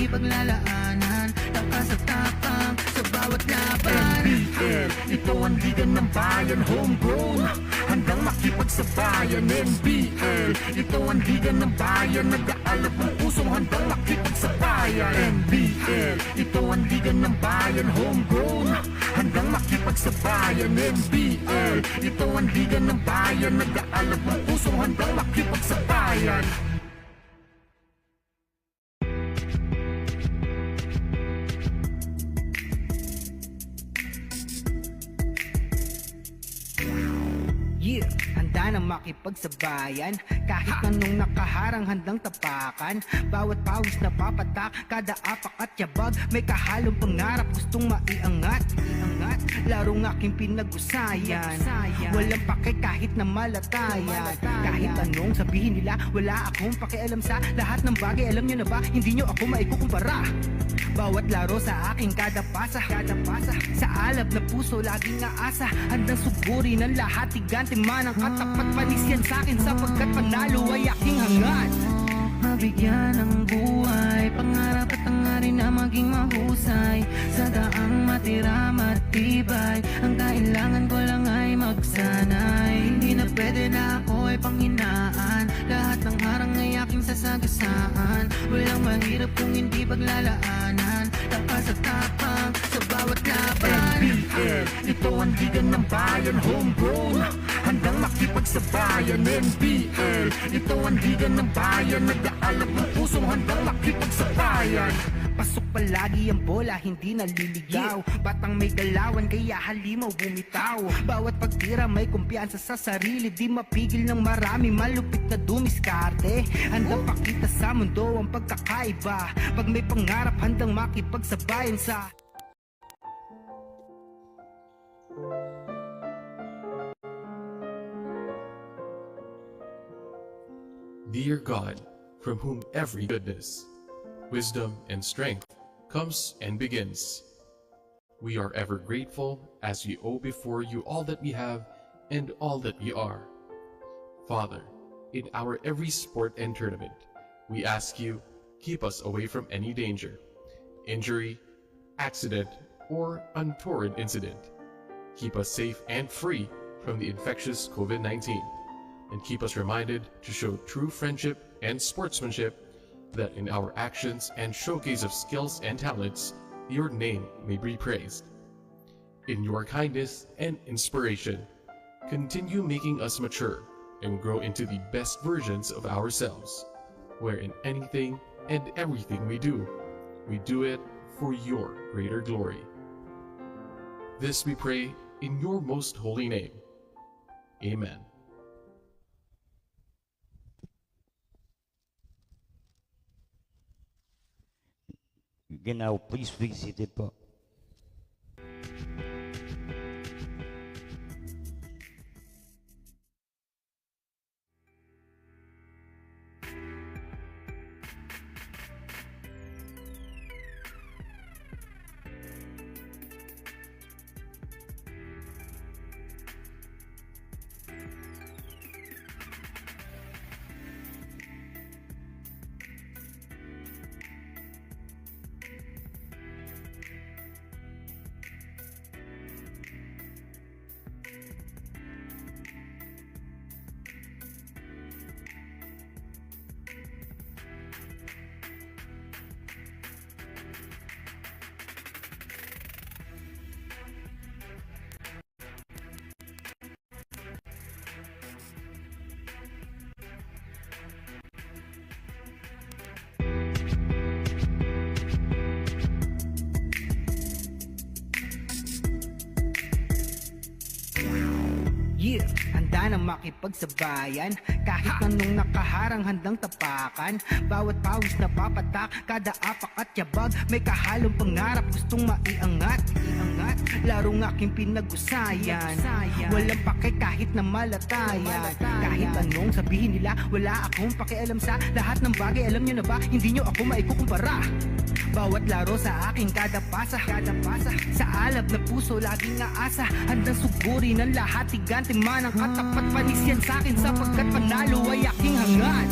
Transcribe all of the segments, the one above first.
hindi paglalaanan. Lakas at tapang sa bawat laban. NBL, ito ang liga ng bayan, homegrown, handang makipagsabayan. NBL, ito ang liga ng bayan, nag-aalab ng pusong handang makipagsabayan. NBL, ito ang liga ng bayan, homegrown, handang makipagsabayan. NBL, ito ang liga ng bayan, nag-aalab ng pusong handang makipagsabayan. Yeah, handa na makipagsabayan. Kahit anong nakaharang handang tapakan. Bawat pawis na papatak, kada apak at yabag, may kahalong pangarap gustong maiangat. Larong aking pinag-usayan, walang pake kahit na malatayan. Kahit anong sabihin nila, wala akong pakialam sa lahat ng bagay. Alam nyo na ba, hindi nyo ako maikukumpara. Bawat laro sa aking kada pasa, sa alab na puso laging aasa. Handang suburin ang lahat, tigante man ang katapat. Panis yan sa'kin sapagkat panalo ay aking hangad. Mabigyan ng buhay, pangarap at hangarin na maging mahusay. Sa daang matira matibay, ang kailangan ko lang ay magsanay. Hindi na pwede na ako ay panghinaan, lahat ng harang ay aking sasagasaan. Walang mahirap kung hindi paglalaanan, lakas at tapang sa bawat laban. NBL, ito ang liga ng bayan, homegrown, handang makipagsabayan. NBL, ito ang liga ng bayan, nag-aalab ng pusong handang makipagsabayan. Pasok palagi ang bola, hindi naliligaw. Batang may galawan, kaya halimaw bumitaw. Bawat pagtira may kumpiyansa sa sarili, di mapigil ng marami, malupit na dumiskarte. Handang pakita sa mundo ang pagkakaiba, pag may pangarap handang makipagsabayan sa... Dear God, from whom every goodness, wisdom, and strength comes and begins, we are ever grateful as we owe before you all that we have and all that we are. Father, in our every sport and tournament, we ask you, keep us away from any danger, injury, accident, or untoward incident. Keep us safe and free from the infectious COVID-19. And keep us reminded to show true friendship and sportsmanship, that in our actions and showcase of skills and talents, your name may be praised. In your kindness and inspiration, continue making us mature and grow into the best versions of ourselves, where in anything and everything we do it for your greater glory. This we pray in your most holy name. Amen. Genau, please be seated po. Yeah, handa na makipagsabayan. Kahit anong nakaharang handang tapakan. Bawat pawis na papatak, kada apak at yabag, may kahalong pangarap gustong maiangat. Larong aking pinag-usayan, walang pake kahit na malatayan. Kahit anong sabihin nila, wala akong pakialam sa lahat ng bagay. Alam nyo na ba, hindi nyo ako maikukumpara. Bawat laro sa aking kada pasa, sa alab na puso laging aasa. Handang suburin ang lahat, tigante man ang katapat. Panis yan sa'kin sapagkat panalo ay aking hangad.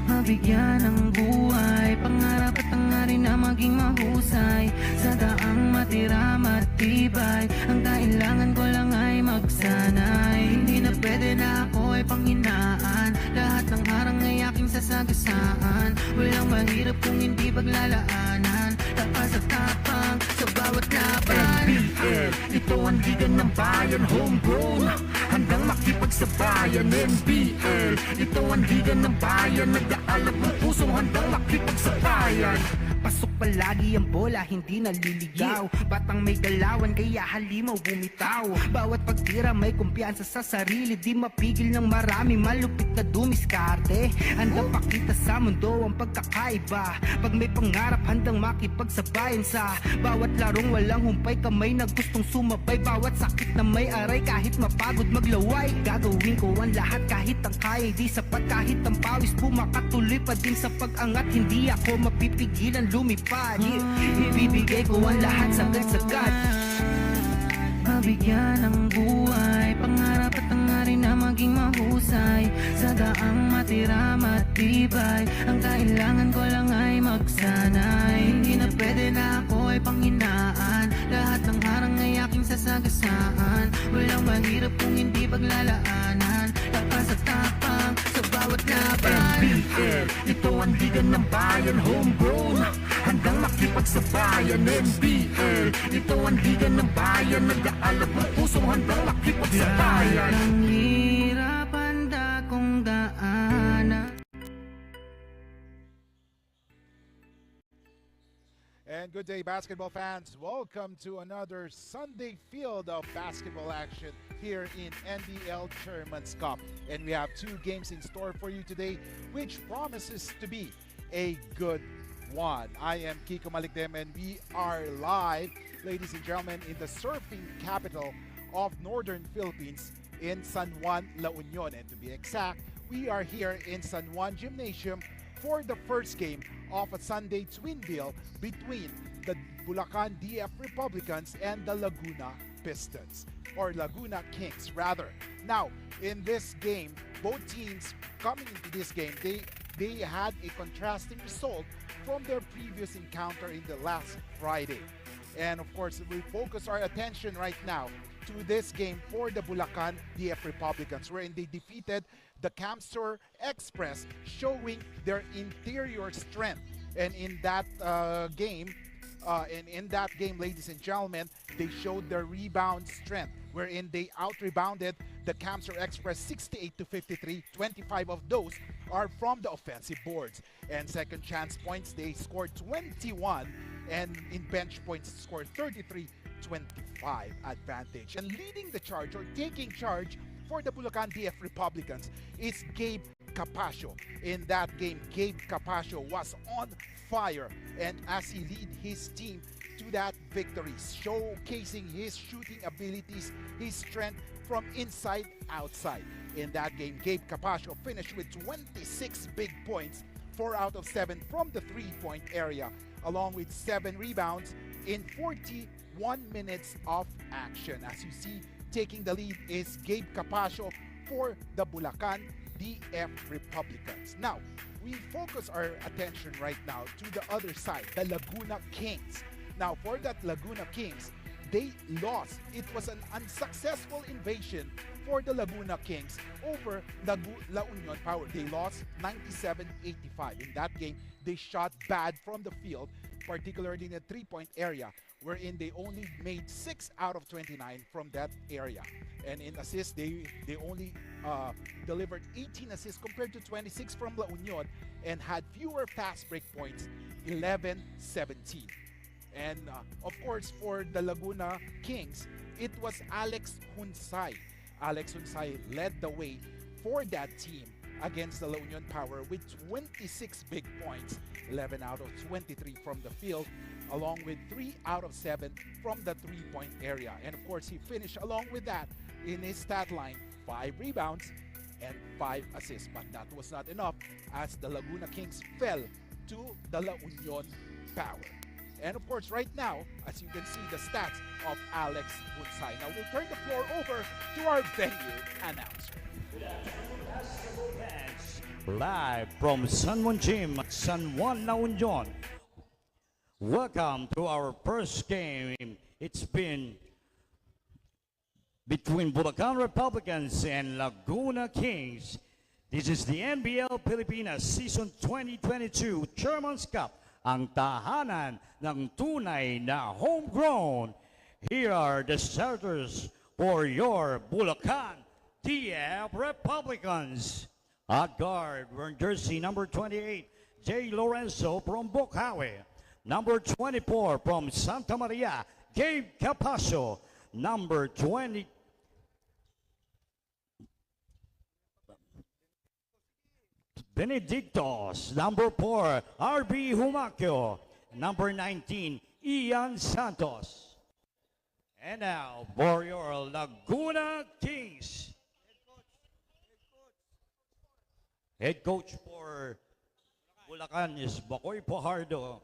Mabigyan ng buhay, pangarap at hangarin na maging mahusay, sa daang matira matibay. Ang kailangan ko lang ay magsanay. Hindi na pwede na ako ay panghinaan, lahat ng harang ay aking sasagasaan. Walang mahirap kung hindi paglalaanan, lakas at tapang sa bawat laban. NBL, ito ang liga ng bayan, homegrown, handang makipagsabayan. NBL, ito ang liga ng bayan, nag-aalab ng pusong handang makipagsabayan. Pasok palagi ang bola, hindi naliligaw. Batang may galawan, kaya halimaw bumitaw. Bawat pagtira may kumpiyansa sa sarili, di mapigil ng marami, malupit na dumiskarte. Handang pakita sa mundo ang pagkakaiba, pag may pangarap handang makipagsabayan. Sa bawat larong walang humpay, kamay na gustong sumabay. Bawat sakit na may aray, kahit mapagod maglaway, gagawin ko ang lahat kahit ang kaya di sapat. Kahit ang pawis pumakatuloy pa din sa pag-angat, hindi ako mapipigilan lumipad. Ibibigay ko ang lahat sagad-sagad, mabigyan ng buhay, pangarap at hangarin na maging mahusay, sa daang matira matibay. Ang kailangan ko lang ay magsanay. Hindi na pwede na ako ay panghinaan, lahat ng harang ay aking sasagasaan. Walang mahirap kung hindi paglalaanan, lakas at tapang sa bawat laban. NBL, ito ang liga ng bayan, homegrown, handang makipagsabayan. NBL, ito ang liga ng bayan, nag-aalab ng pusong handang makipagsabayan. Lahat ng hirap handa kong daanan. And good day, basketball fans. Welcome to another Sunday field of basketball action here in NBL Chairman's Cup. And we have two games in store for you today, which promises to be a good one. I am Kiko Malikdem, and we are live, ladies and gentlemen, in the surfing capital of Northern Philippines in San Juan, La Union. And to be exact, we are here in San Juan Gymnasium for the first game of a Sunday twin bill between the Bulacan DF Republicans and the Laguna Pistons, or Laguna Kings rather. Now, in this game, both teams coming into this game, they had a contrasting result from their previous encounter in the last Friday. And of course, we focus our attention right now to this game for the Bulacan DF Republicans, wherein they defeated the Camstor Express, showing their interior strength. And in that game, ladies and gentlemen, they showed their rebound strength, wherein they out-rebounded the Camstor Express 68-53. 25 of those are from the offensive boards. And second chance points, they scored 21, and in bench points scored 33-25 advantage. And leading the charge, or taking charge, for the Bulacan DF Republicans is Gabe Capacio. In that game, Gabe Capacio was on fire, and as he lead his team to that victory, showcasing his shooting abilities, his strength from inside outside. In that game, Gabe Capacio finished with 26 big points, 4 out of 7 from the three-point area, along with 7 rebounds in 41 minutes of action. As you see, taking the lead is Gabe Capacio for the Bulacan DF Republicans. Now, we focus our attention right now to the other side, the Laguna Kings. Now, for that Laguna Kings, they lost. It was an unsuccessful invasion for the Laguna Kings over La Union Power. They lost 97-85. In that game, they shot bad from the field, particularly in the three-point area, wherein they only made 6 out of 29 from that area. And in assists, they only delivered 18 assists compared to 26 from La Union, and had fewer fast break points, 11-17. And of course, for the Laguna Kings, it was Alex Hunsay. Alex Hunsay led the way for that team against the La Union Power with 26 big points, 11 out of 23 from the field, along with 3 out of 7 from the three-point area. And of course, he finished along with that in his stat line, 5 rebounds and 5 assists. But that was not enough, as the Laguna Kings fell to the La Union Power. And of course, right now, as you can see, the stats of Alex Hunsay. Now we'll turn the floor over to our venue announcer. Live from San Juan Gym, San Juan, La Union. Welcome to our first game. It's been between Bulacan Republicans and Laguna Kings. This is the NBL Pilipinas Season 2022 Chairman's Cup, ang tahanan ng tunay na homegrown. Here are the starters for your Bulacan TF Republicans. At guard, wearing jersey number 28, J. Lorenzo from Bukawi. Number 24 from Santa Maria, Gabe Capasio. Number 20, Benedictos. Number 4, RB Humacio. Number 19, Ian Santos. And now for your Laguna Kings. Head coach for Bulacan is Bacoy Pajardo.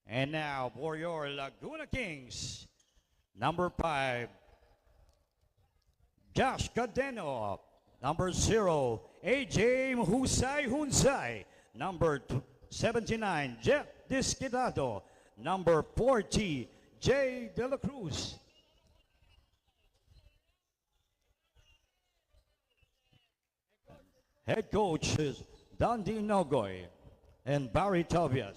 And now for your Laguna Kings, number 5, Josh Cadeno. Number 0, AJ Hunsay. Number 79, Jeff Disquitado. Number 40, Jay De La Cruz. Head coach is Dundee Nogoy and Barry Tobias.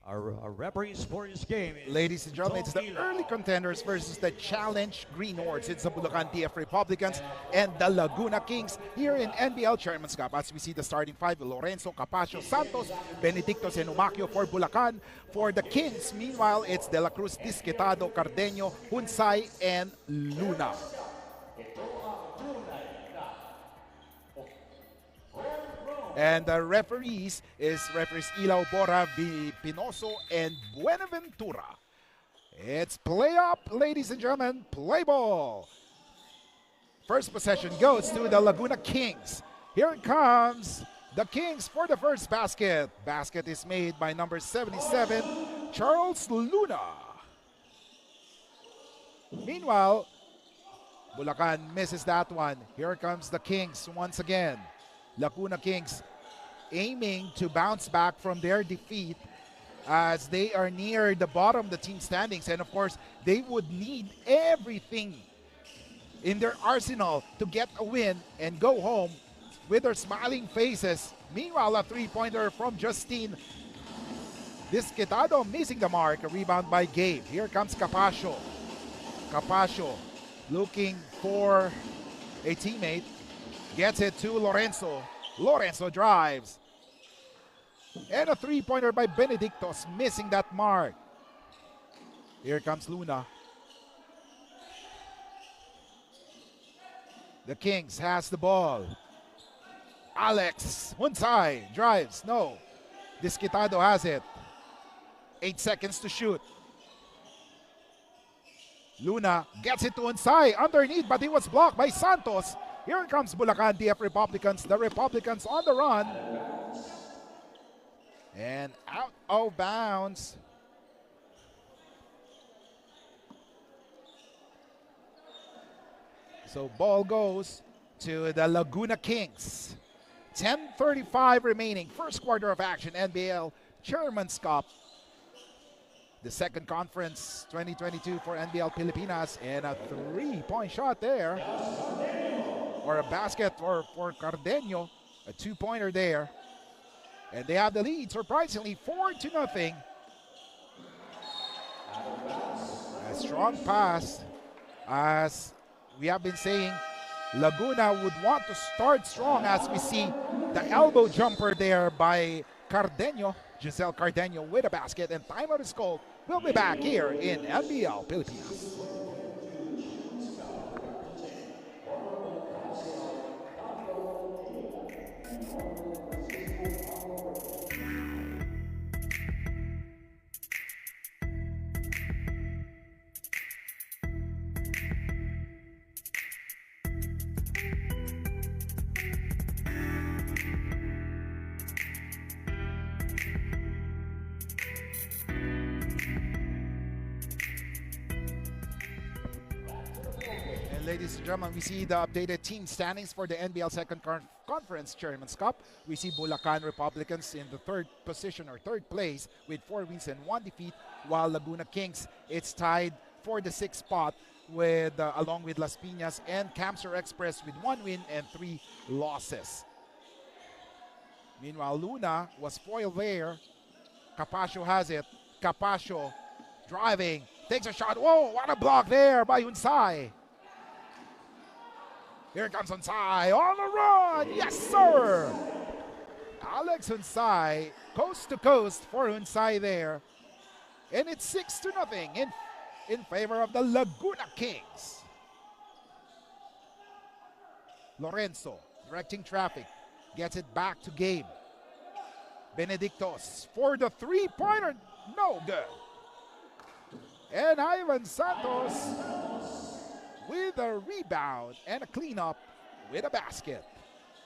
Our referees for this game is Ladies and gentlemen, it's the early contenders versus the challenge Green Hordes. It's the Bulacan TF Republicans and the Laguna Kings here in NBL Chairman's Cup. As we see the starting five, Lorenzo, Capasio, Santos, Benedictos, and Umacio for Bulacan. For the Kings, meanwhile, it's De La Cruz, Disquitado, Cardeño, Hunsay, and Luna. And the referees is referees Ilaw Bora, Pinoso, and Buenaventura. It's play up, ladies and gentlemen, play ball. First possession goes to the Laguna Kings. Here it comes, the Kings for the first basket. Basket is made by number 77, Charles Luna. Meanwhile, Bulacan misses that one. Here comes the Kings once again. Laguna Kings aiming to bounce back from their defeat as they are near the bottom of the team standings, and of course they would need everything in their arsenal to get a win and go home with their smiling faces. Meanwhile, a three-pointer from Justine Disquitado missing the mark. A rebound by Gabe. Here comes Capasio. Capasio looking for a teammate. Gets it to Lorenzo. Lorenzo drives. And a three-pointer by Benedictos, missing that mark. Here comes Luna. The Kings has the ball. Alex Hunsay drives. No. Disquitado has it. 8 seconds to shoot. Luna gets it to Hunsay underneath, but he was blocked by Santos. Here comes Bulacan TF Republicans. The Republicans on the run. And out of bounds. So ball goes to the Laguna Kings. 10:35 remaining. First quarter of action. NBL Chairman's Cup. The second conference 2022 for NBL Pilipinas. And a three-point shot there. Or a basket for Cardeño. A two-pointer there. And they have the lead, surprisingly, 4-0. A strong pass. As we have been saying, Laguna would want to start strong, as we see the elbow jumper there by Cardeño. Giselle Cardeño with a basket, and timeout is called. We'll be back here in NBL Pilipinas. And ladies and gentlemen, we see the updated team standings for the NBL Second Conference Chairman's Cup. We see Bulacan Republicans in the third position or third place with 4 wins and 1 defeat, while Laguna Kings, it's tied for the 6th spot with along with Las Piñas and Camsur Express with 1 win and 3 losses. Meanwhile, Luna was foiled there. Capascio has it. Capascio driving, takes a shot. Whoa, what a block there by Hunsai. Here comes Hunsai on the run. Yes, sir. Alex Hunsai, coast to coast for Hunsai there. And it's 6-0 in favor of the Laguna Kings. Lorenzo directing traffic. Gets it back to Gabe. Benedictos for the 3-pointer. No good. And Ivan Santos with a rebound and a cleanup with a basket.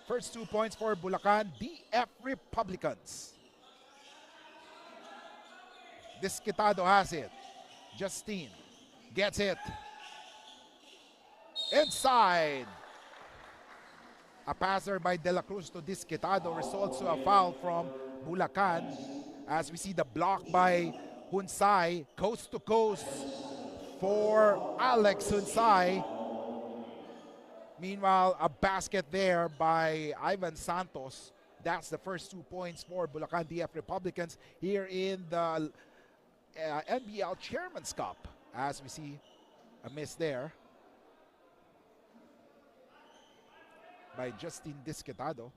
First 2 points for Bulacan DF Republicans. Disquitado has it. Justine gets it. Inside. A passer by De La Cruz to Disquitado results to a foul from Bulacan, as we see the block by Hunsai, coast to coast for Alex Hunsai. Meanwhile, a basket there by Ivan Santos. That's the first 2 points for Bulacan DF Republicans here in the NBL Chairman's Cup, as we see a miss there by Justin Disquitado.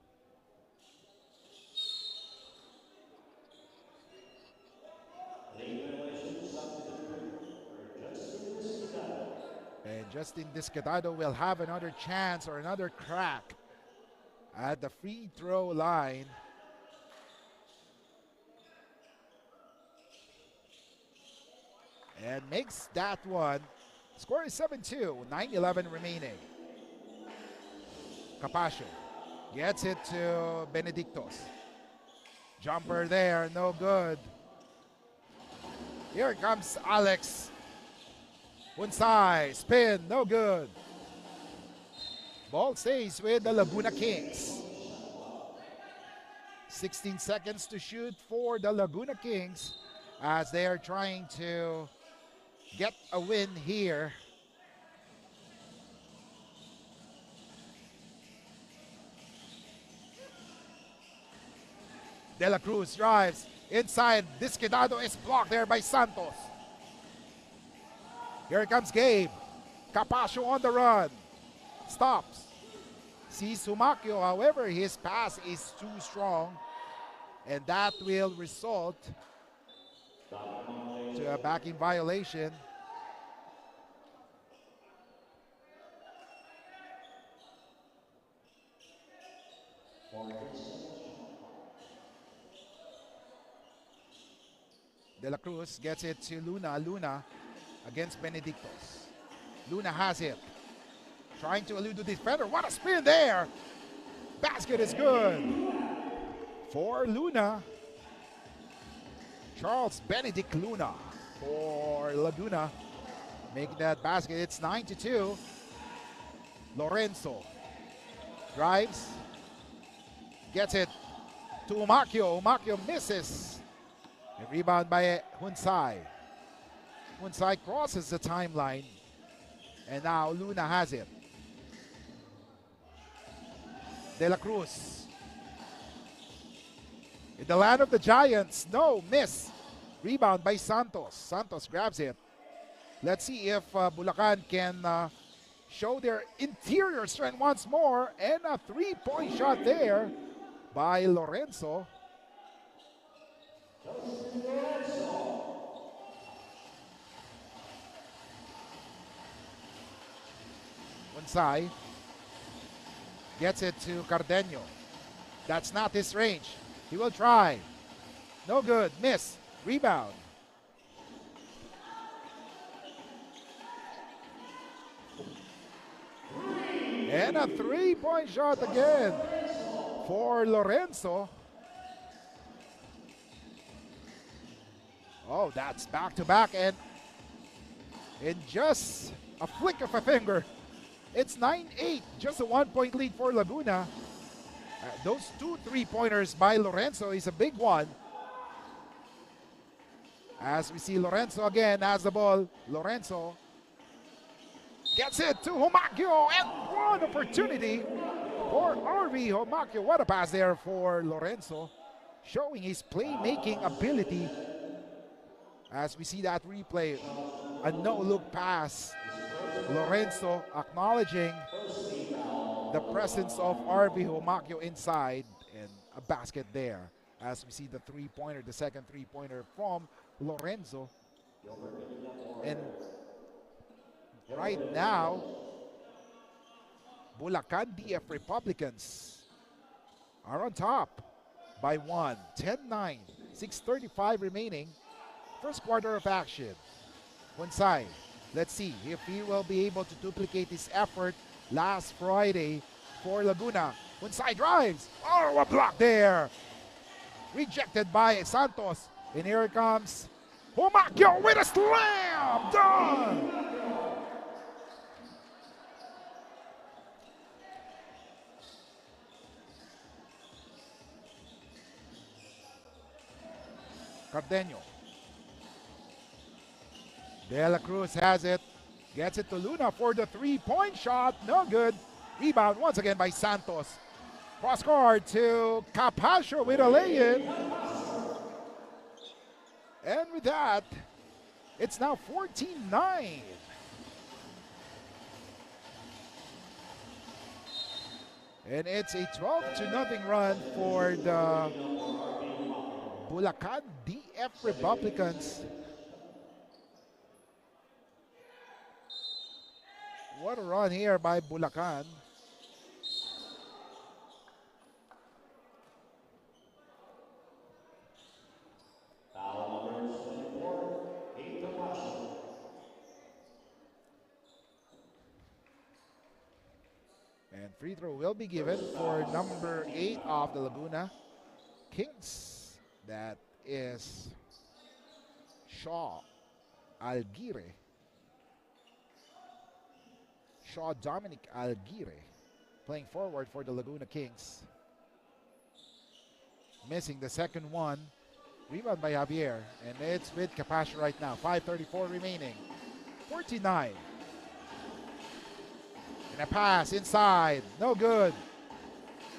And Justin Disquitado will have another chance or another crack at the free throw line. And makes that one. Score is 7-2, 9:11 remaining. Capascio gets it to Benedictos. Jumper there, no good. Here comes Alex. Hunsai, spin, no good. Ball stays with the Laguna Kings. 16 seconds to shoot for the Laguna Kings as they are trying to get a win here. De La Cruz drives inside. Disquitado is blocked there by Santos. Here comes Gabe. Capascio on the run. Stops. Sees Sumakio, however, his pass is too strong. And that will result to a backing violation. De La Cruz gets it to Luna. Luna against Benedictos. Luna has it. Trying to elude the defender. What a spin there. Basket is good for Luna. Charles Benedict Luna for Laguna making that basket. It's 9-2. Lorenzo drives. Gets it to Umaquio. Umaquio misses. A rebound by Hunsai. Hunsai crosses the timeline. And now Luna has it. De La Cruz. In the land of the Giants. No, miss. Rebound by Santos. Santos grabs it. Let's see if Bulacan can show their interior strength once more. And a three-point shot there by Lorenzo. Hunsai gets it to Cardeño. That's not his range. He will try. No good. Miss. Rebound. And a three-point shot again for Lorenzo. Oh, that's back-to-back, and in just a flick of a finger, It's 9-8, just a 1-point lead for Laguna. Those 2 3-pointers by Lorenzo is a big one. As we see Lorenzo again has the ball. Lorenzo gets it to Homacchio, and one opportunity for RV Homacchio. What a pass there for Lorenzo, showing his playmaking ability. As we see that replay, a no-look pass. Lorenzo acknowledging the presence of RV Homacchio inside, and a basket there. As we see the three-pointer, the second three-pointer from Lorenzo. And right now, Bulacan DF Republicans are on top by 1, 10-9, 6:35 remaining. First quarter of action. Hunsay, let's see if he will be able to duplicate his effort last Friday for Laguna. Hunsay drives. Oh, a block there. Rejected by Santos. And here it comes Homacchio with a slam. Done. Cardenio. De La Cruz has it. Gets it to Luna for the three-point shot. No good. Rebound once again by Santos. Cross court to Capascio with a lay-in. And with that, it's now 14-9. And it's a 12-0 run for the Bulacan DF Republicans. What a run here by Bulacan. And free throw will be given for number 8 of the Laguna Kings. That is Shaw Alguire. Shaw Dominic Alguire playing forward for the Laguna Kings. Missing the second one. Rebound by Javier. And it's with Capascio right now. 5:34 remaining. 49. And a pass inside. No good.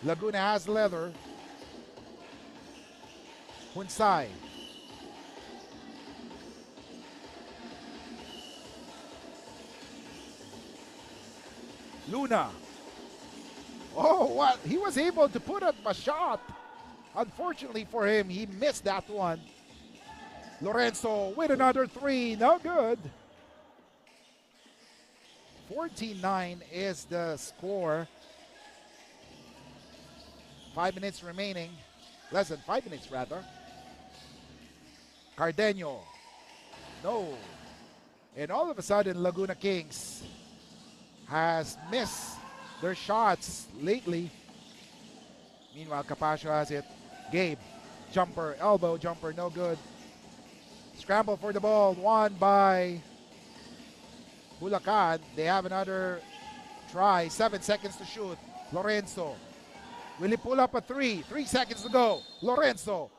Laguna has leather. Hunsay. Luna. Oh, what? He was able to put up a shot. Unfortunately for him, he missed that one. Lorenzo with another three. No good. 14-9 is the score. 5 minutes remaining. Less than 5 minutes, rather. Cardenio. No. And all of a sudden, Laguna Kings has missed their shots lately. Meanwhile, Capascio has it. Gabe. Jumper. Elbow jumper. No good. Scramble for the ball. Won by Bulacan. They have another try. 7 seconds to shoot. Lorenzo. Will he pull up a three? 3 seconds to go. Lorenzo.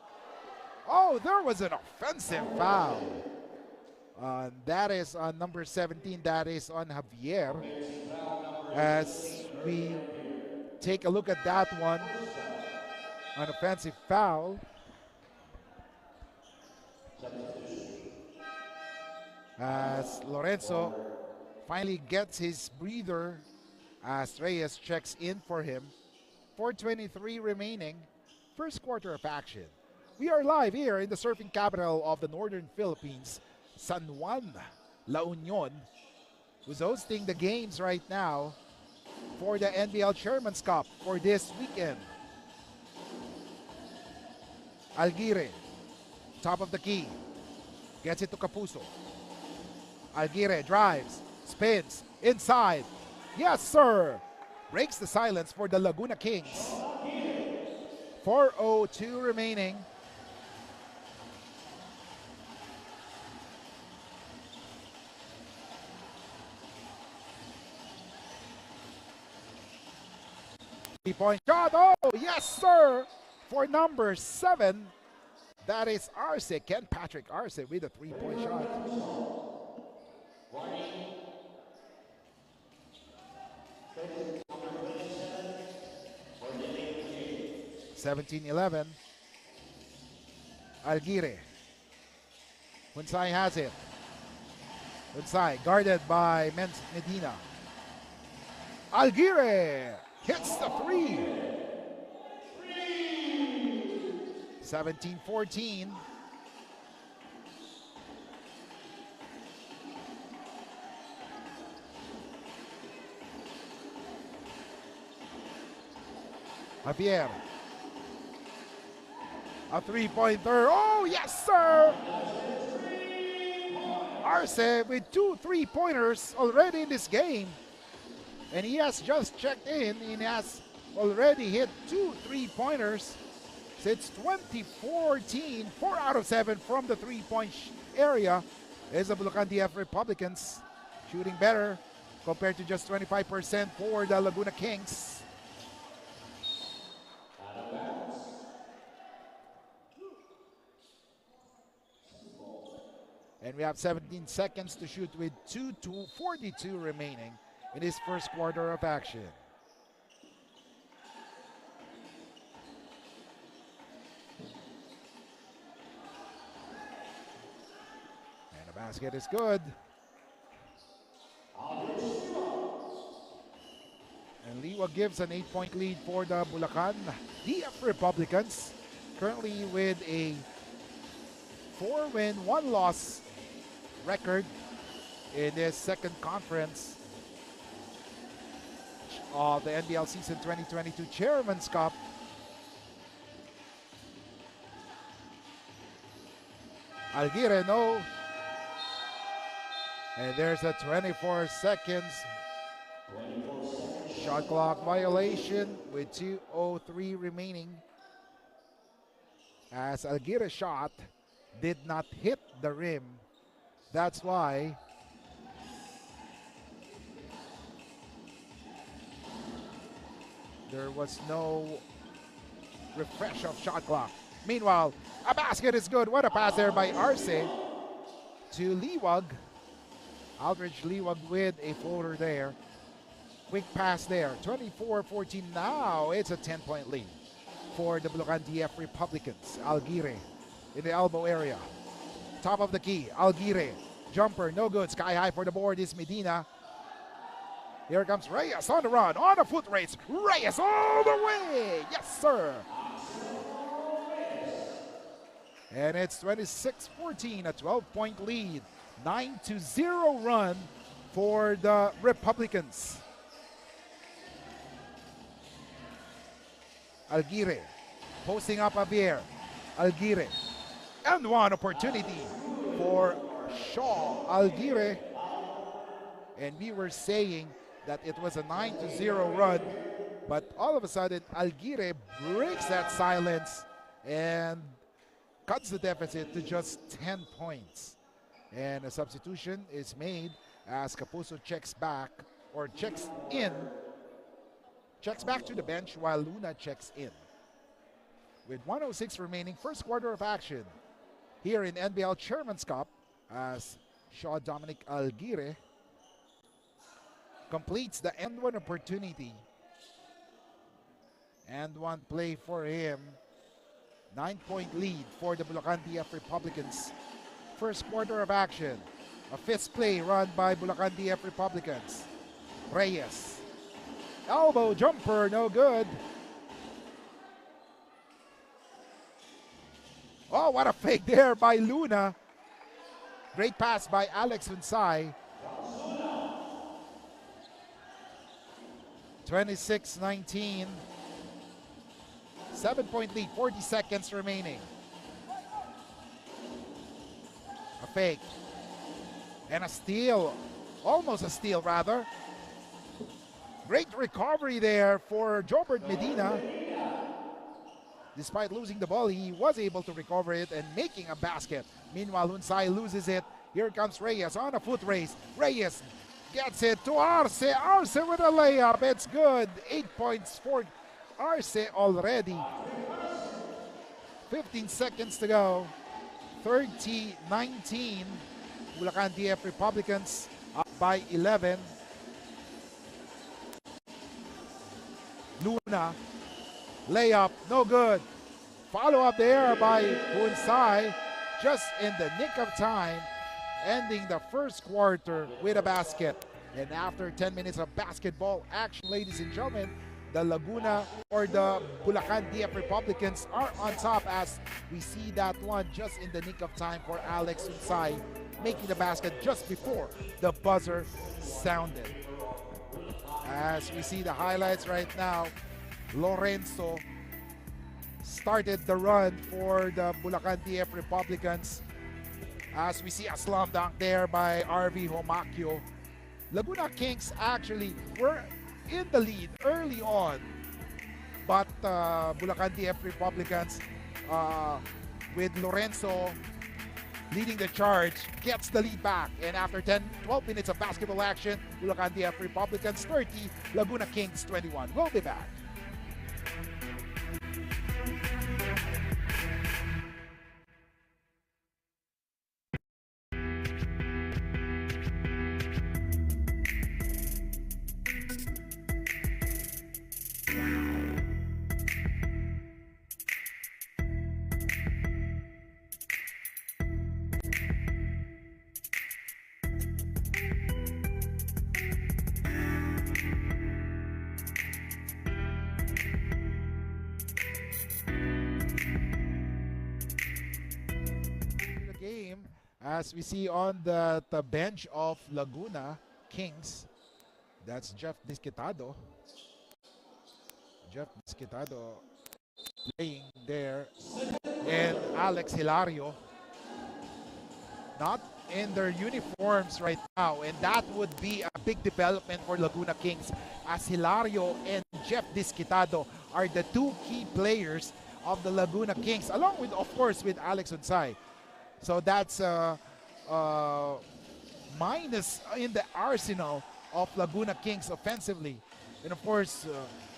Oh, there was an offensive foul. That is on number 17. That is on Javier. As we take a look at that one. An offensive foul. As Lorenzo finally gets his breather as Reyes checks in for him. 4:23 remaining. First quarter of action. We are live here in the surfing capital of the northern Philippines, San Juan, La Union, who's hosting the games right now for the NBL Chairman's Cup for this weekend. Alguire, top of the key, gets it to Capuzzo. Alguire drives, spins, inside. Yes, sir. Breaks the silence for the Laguna Kings. 4:02 remaining. 3-point shot. Oh, yes, sir. For number 7, that is Arce. Ken Patrick Arce with a 3-point shot. 17-11. Alguire. Hunsay has it. Hunsay guarded by Medina. Alguire hits the 3. 17-14. Javier. A 3-pointer. Oh, yes, sir. Arce with 2 3-pointers already in this game. And he has just checked in. He has already hit 2 3-pointers. Since 2014, 4 out of 7 from the 3-point area is the Bulacan DF Republicans shooting better compared to just 25% for the Laguna Kings. And we have 17 seconds to shoot with 2:42 remaining in this first quarter of action. And the basket is good. And Liwa gives an 8-point lead for the Bulacan DF Republicans, currently with a 4-win, 1-loss record in this second conference of the NBL season 2022 Chairman's Cup. Alguire, no. And there's a 24 seconds shot clock violation with 2:03 remaining, as Alguire's shot did not hit the rim. That's why there was no refresh of shot clock. Meanwhile, a basket is good. What a pass there by Arce to Liwag. Aldridge Liwag with a floater there. Quick pass there. 24-14. Now it's a 10-point lead for the Bulacan DF Republicans. Alguire in the elbow area. Top of the key, Alguire. Jumper, no good. Sky high for the board is Medina. Here comes Reyes on the run, on a foot race. Reyes all the way. Yes, sir. And it's 26-14, a 12-point lead. 9-0 run for the Republicans. Alguire posting up Javier. Alguire. And one opportunity for Shaw. Alguire. And we were saying that it was a 9-0 run, but all of a sudden Alguire breaks that silence and cuts the deficit to just 10 points. And a substitution is made as Kapuso checks back, or checks back to the bench while Luna checks in. With 1:06 remaining, first quarter of action here in NBL Chairman's Cup, as Shaw Dominic Alguire completes the end one opportunity. And one play for him. 9-point lead for the Bulacan DF Republicans. First quarter of action. A fifth play run by Bulacan DF Republicans. Reyes. Elbow jumper, no good. Oh, what a fake there by Luna. Great pass by Alex Hunsay. 26-19. 7-point lead, 40 seconds remaining. A fake. And a steal. Almost a steal, rather. Great recovery there for Jobert Medina. Despite losing the ball, he was able to recover it and making a basket. Meanwhile, Hunsay loses it. Here comes Reyes on a foot race. Reyes gets it to Arce. Arce with a layup. It's good. 8 points for Arce already. 15 seconds to go. 30-19. Bulacan DF Republicans up by 11. Luna. Layup. No good. Follow up there by Hunsai. Just in the nick of time. Ending the first quarter with a basket. And after 10 minutes of basketball action, ladies and gentlemen, the Laguna or the Bulacan DF Republicans are on top as we see that one just in the nick of time for Alex Unsay making the basket just before the buzzer sounded. As we see the highlights right now, Lorenzo started the run for the Bulacan DF Republicans. As we see a slam dunk there by RV Homakyo. Laguna Kings actually were in the lead early on, but Bulacan DF Republicans with Lorenzo leading the charge gets the lead back, and after 12 minutes of basketball action, Bulacan DF Republicans 30, Laguna Kings 21. We'll be back. Game as we see on the bench of Laguna Kings, that's Jeff Disquitado. Jeff Disquitado playing there, and Alex Hilario not in their uniforms right now, and that would be a big development for Laguna Kings as Hilario and Jeff Disquitado are the two key players of the Laguna Kings, along with, of course, with Alex Unsay. So that's minus in the arsenal of Laguna Kings offensively. And of course,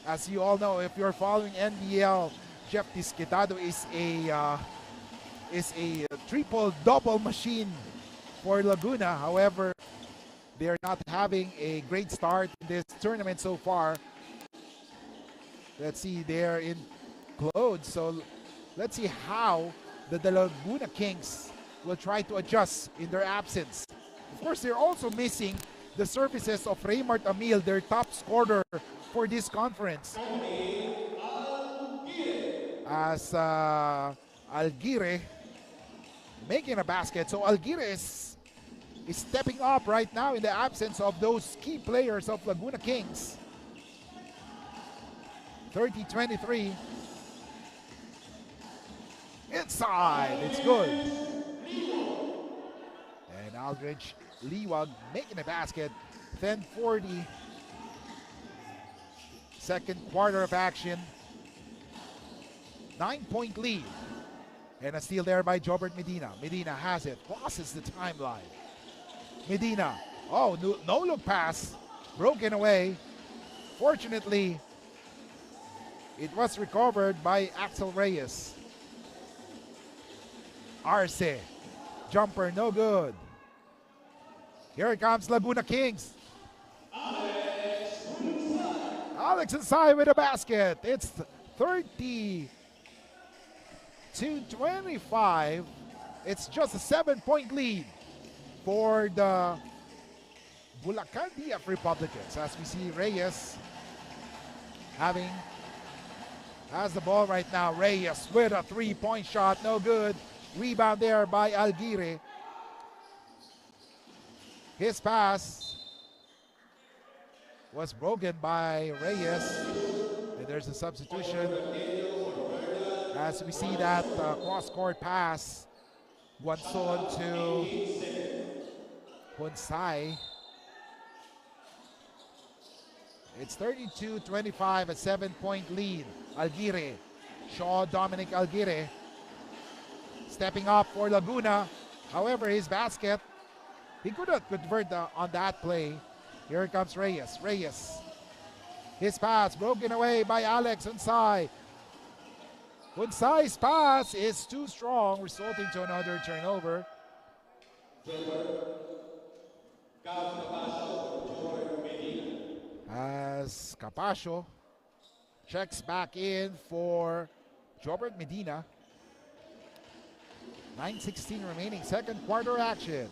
as you all know, if you're following NBL, Jeff Disquitado is a triple-double machine for Laguna. However, they're not having a great start in this tournament so far. Let's see, they're in clothes. So let's see how the Laguna Kings will try to adjust in their absence. Of course, they're also missing the services of Raymart Amil, their top scorer for this conference. As Alguire making a basket. So Alguire is stepping up right now in the absence of those key players of Laguna Kings. 30-23. Inside, it's good. And Aldridge Liwag making a basket. 10:40. Second quarter of action. 9-point lead. And a steal there by Jobert Medina. Medina has it, crosses the timeline. Medina, oh, no look pass, broken away. Fortunately, it was recovered by Axel Reyes. Arce, jumper, no good. Here comes Laguna Kings. Alex Unsay with a basket. It's 30-25. It's just a 7-point lead for the Bulacan DF Republicans. As we see Reyes has the ball right now. Reyes with a 3-point shot, no good. Rebound there by Alguire. His pass was broken by Reyes. And there's a substitution. As we see that cross-court pass. Guanzon to Hunsay. It's 32-25, a 7-point lead. Alguire. Shaw Dominic Alguire. Stepping up for Laguna. However, his basket, he could not convert on that play. Here comes Reyes. Reyes His pass broken away by Alex Unsay. Unsay's pass is too strong, resulting to another turnover. As Capascio checks back in for Jobert Medina. 9:16 remaining, second quarter action.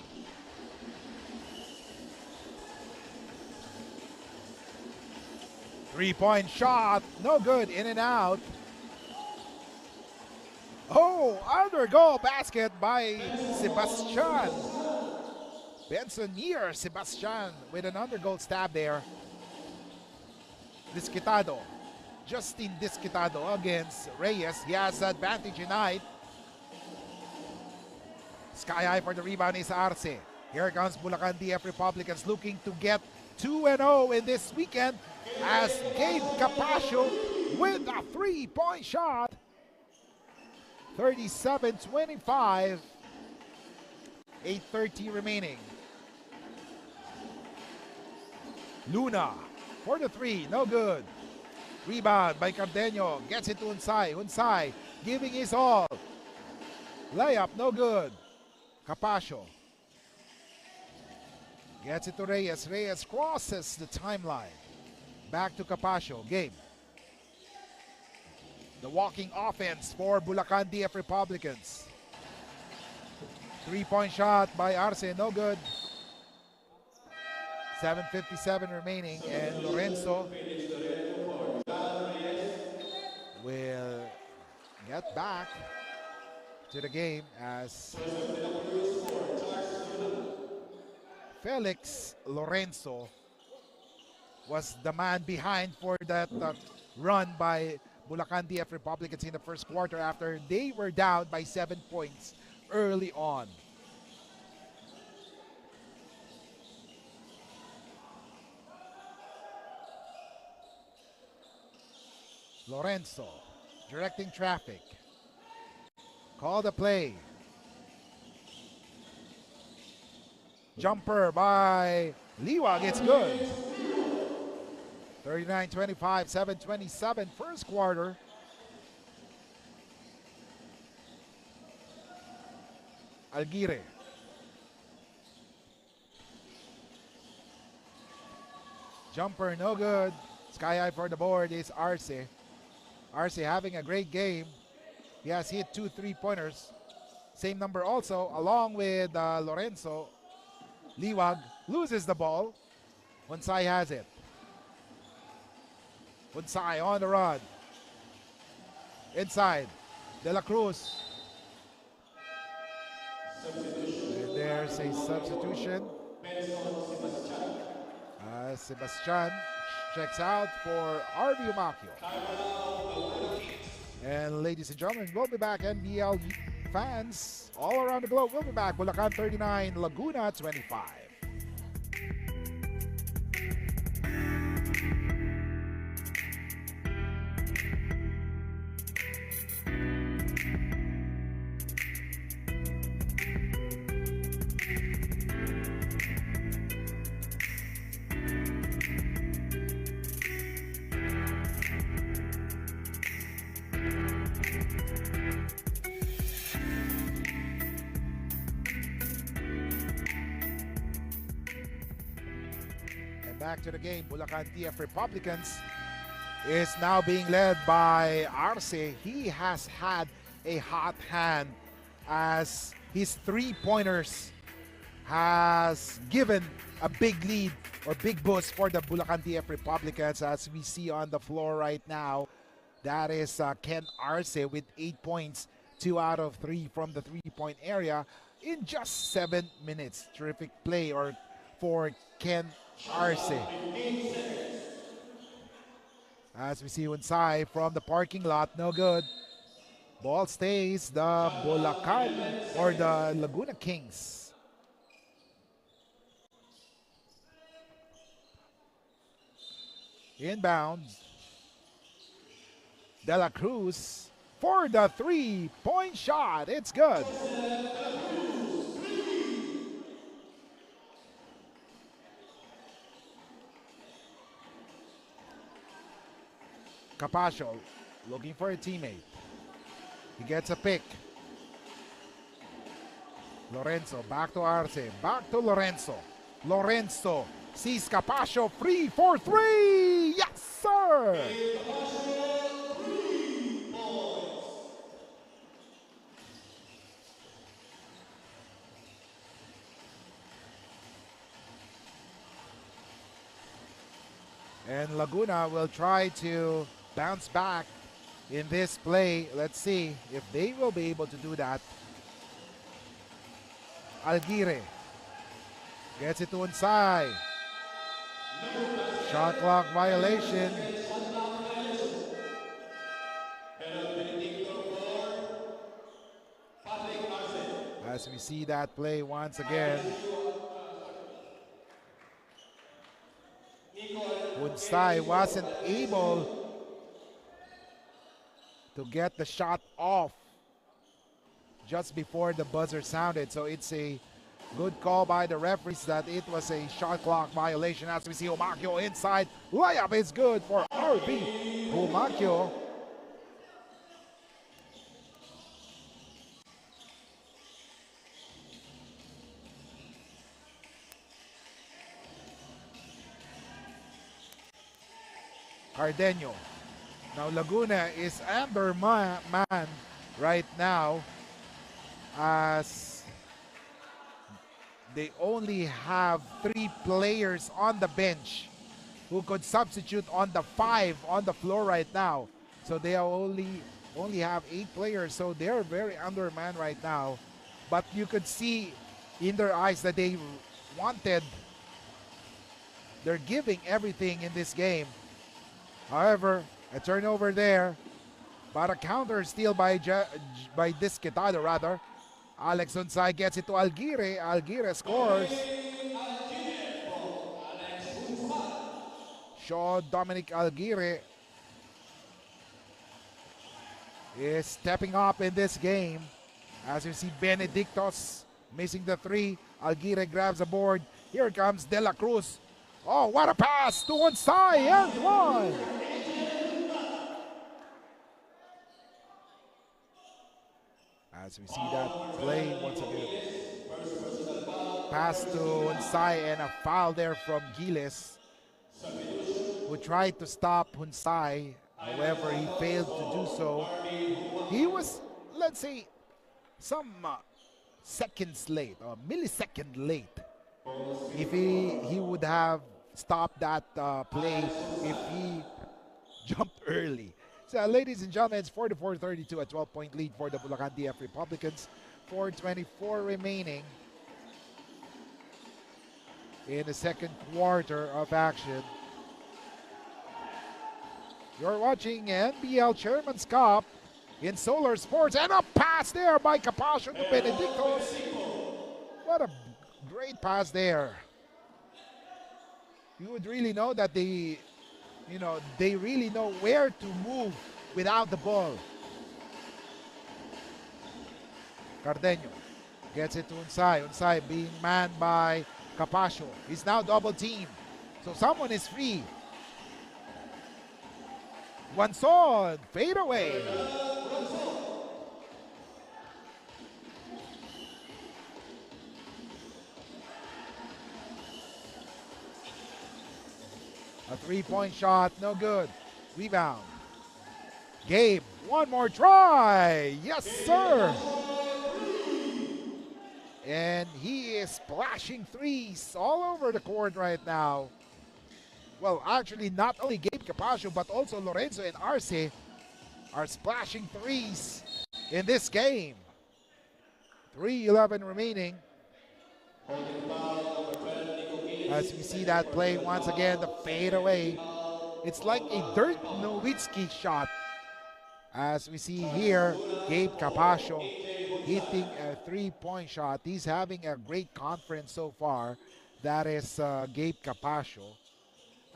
Three-point shot, no good, in and out. Oh, under goal basket by Sebastian. Benson Sebastian with an under goal stab there. Disquitado, Justin Disquitado against Reyes. He has advantage tonight. Sky high for the rebound is Arce. Here comes Bulacan DF Republicans looking to get 2-0 in this weekend as Gabe Capascio with a three-point shot. 37-25. 8:30 remaining. Luna for the three, no good. Rebound by Cardeño, gets it to Unsay. Unsay giving his all. Layup, no good. Capascio gets it to Reyes. Reyes crosses the timeline. Back to Capascio. Game. The walking offense for Bulacan DF Republicans. Three-point shot by Arce, no good. 7:57 remaining, and Lorenzo will get back to the game as Felix Lorenzo was the man behind for that run by Bulacan DF Republicans in the first quarter after they were down by 7 points early on. Lorenzo directing traffic. Call the play. Jumper by Liwag, it's good. 39-25, 7:27, first quarter. Alguire. Jumper, no good. Sky high for the board is Arce. Arce having a great game. He has hit 2 3-pointers. Same number also, along with Lorenzo. Liwag loses the ball. Unsay has it. Unsay on the run. Inside. De La Cruz. And there's a substitution. Sebastian checks out for RV Umacchio. And ladies and gentlemen, we'll be back. NBL fans all around the globe, we'll be back. Bulacan 39, Laguna 25. Back to the game, Bulacan TF Republicans is now being led by Arce. He has had a hot hand as his three-pointers has given a big lead or big boost for the Bulacan TF Republicans, as we see on the floor right now. That is Ken Arce with 8 points, 2 out of 3 from the three-point area in just 7 minutes. Terrific play for Ken Arce. As we see Unsay from the parking lot, no good. Ball stays the Bulacan or the Laguna Kings. Inbound. De La Cruz for the three-point shot. It's good. Capascio looking for a teammate. He gets a pick. Lorenzo back to Arce. Back to Lorenzo. Lorenzo sees Capascio free for three. Yes, sir. And Laguna will try to bounce back in this play. Let's see if they will be able to do that. Alguire gets it to Unsay. Shot clock violation. As we see that play once again. Unsay wasn't able to get the shot off just before the buzzer sounded. So it's a good call by the referees that it was a shot clock violation. As we see Humacchio inside. Layup is good for RB Humacchio. Cardenio. Now Laguna is under man right now as they only have 3 players on the bench who could substitute on the 5 on the floor right now. So they are only have 8 players, so they're very undermanned right now. But you could see in their eyes that they wanted, they're giving everything in this game. However, a turnover there, but a counter steal by Disquitado rather. Alex Unsay gets it to Alguire. Alguire scores. Shaw Dominic Alguire is stepping up in this game. As you see, Benedictos missing the 3. Alguire grabs a board. Here comes De La Cruz. Oh, what a pass to Unsay and one. As we see that play once again. Pass to Unsay and a foul there from Giles, who tried to stop Unsay. However, he failed to do so. He was, let's say, some seconds late, or millisecond late. If he would have stopped that play, if he jumped early. So, ladies and gentlemen, it's 44-32, a 12-point lead for the Bulacan DF Republicans. 4:24 remaining in the second quarter of action. You're watching NBL Chairman's Cup in Solar Sports, and a pass there by Capascio to Benedictos. What a great pass there. You would really know that they really know where to move without the ball. Cardenio gets it to Unsay. Unsay being manned by Capascio. He's now double teamed. So someone is free. Wanson, fade away. A 3-point shot, no good. Rebound. Gabe, one more try. Yes, sir. And he is splashing threes all over the court right now. Well, actually, not only Gabe Capascio, but also Lorenzo and Arce are splashing threes in this game. 3:11 remaining. As we see that play once again, the fade away. It's like a Dirk Nowitzki shot. As we see here, Gabe Capascio hitting a 3-point shot. He's having a great conference so far. That is Gabe Capascio.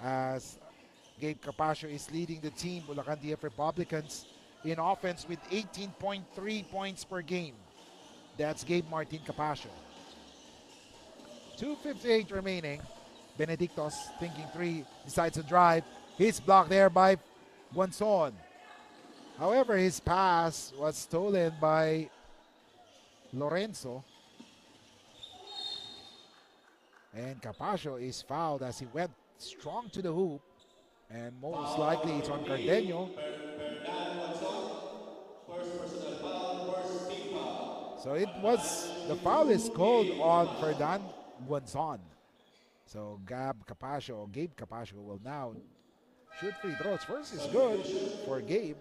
As Gabe Capascio is leading the team, Bulacan DF Republicans, in offense with 18.3 points per game. That's Gabe Martin Capascio. 2:58 remaining. Benedictos thinking 3, decides to drive. He's blocked there by Guanzon. However, his pass was stolen by Lorenzo. And Capascio is fouled as he went strong to the hoop. And most likely it's on Cardenio. So the foul is called on Ferdan Guanzon. So Gabe Capascio will now shoot free throws. First is good for Gabe.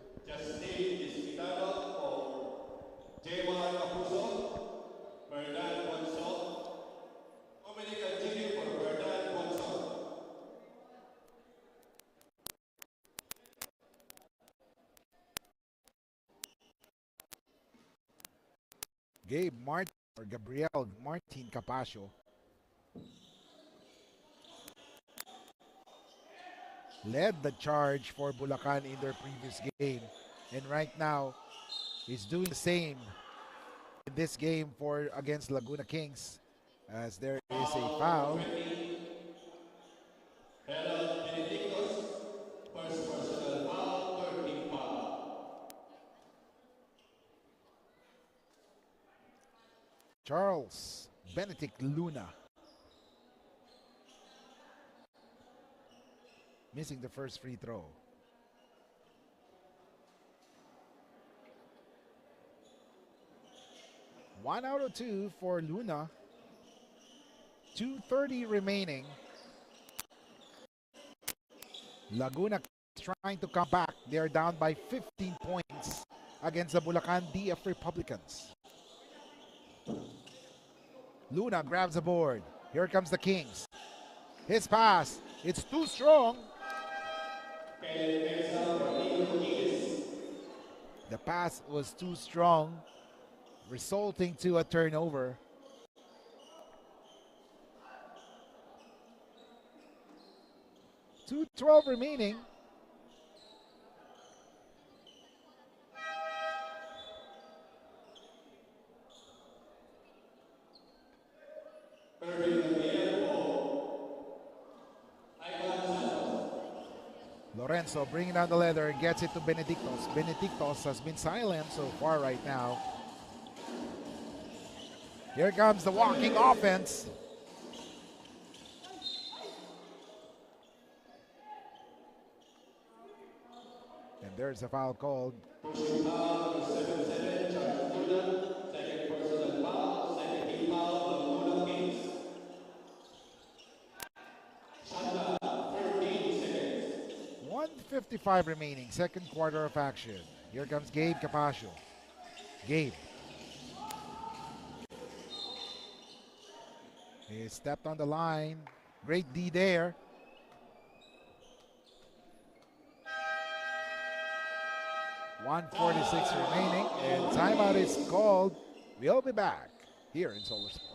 Gabriel Martin Capascio led the charge for Bulacan in their previous game, and right now he's doing the same in this game against Laguna Kings, as there is a foul. Charles Benedict Luna missing the first free throw. One out of two for Luna. 2:30 remaining. Laguna trying to come back. They are down by 15 points against the Bulacan DF Republicans. Luna grabs the board. Here comes the Kings. His pass. It's too strong. The pass was too strong, resulting to a turnover. .212 remaining. Lorenzo bringing down the leather, gets it to Benedictos. Benedictos has been silent so far right now. Here comes the walking offense. And there's a foul called. .55 remaining, second quarter of action. Here comes Gabe Capascio. Gabe. He stepped on the line. Great D there. .146 remaining, and timeout is called. We'll be back here in Solar Sports.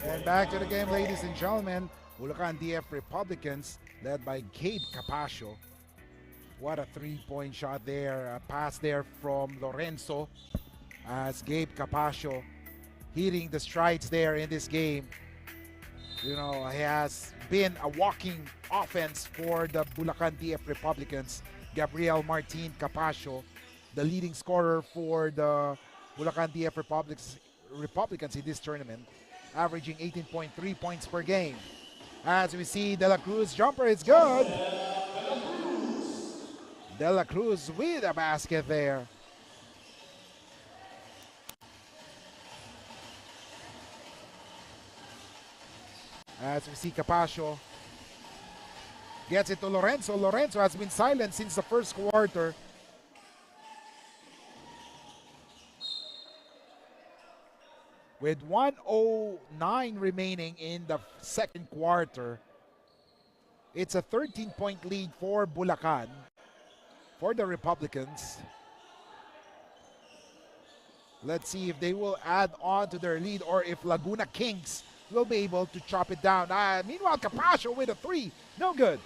And back to the game, ladies and gentlemen. Bulacan DF Republicans led by Gabe Capascio. What a three-point shot there. A pass there from Lorenzo as Gabe Capascio hitting the strides there in this game. You know, he has been a walking offense for the Bulacan DF Republicans. Gabriel Martin Capascio, the leading scorer for the Bulacan DF Republicans in this tournament, averaging 18.3 points per game. As we see, De La Cruz jumper is good. De La Cruz with a basket there. As we see, Capascio gets it to Lorenzo. Lorenzo has been silent since the first quarter. With 1:09 remaining in the second quarter, it's a 13-point lead for Bulacan, for the Republicans. Let's see if they will add on to their lead or if Laguna Kings will be able to chop it down. Meanwhile, Capascio with a three. No good.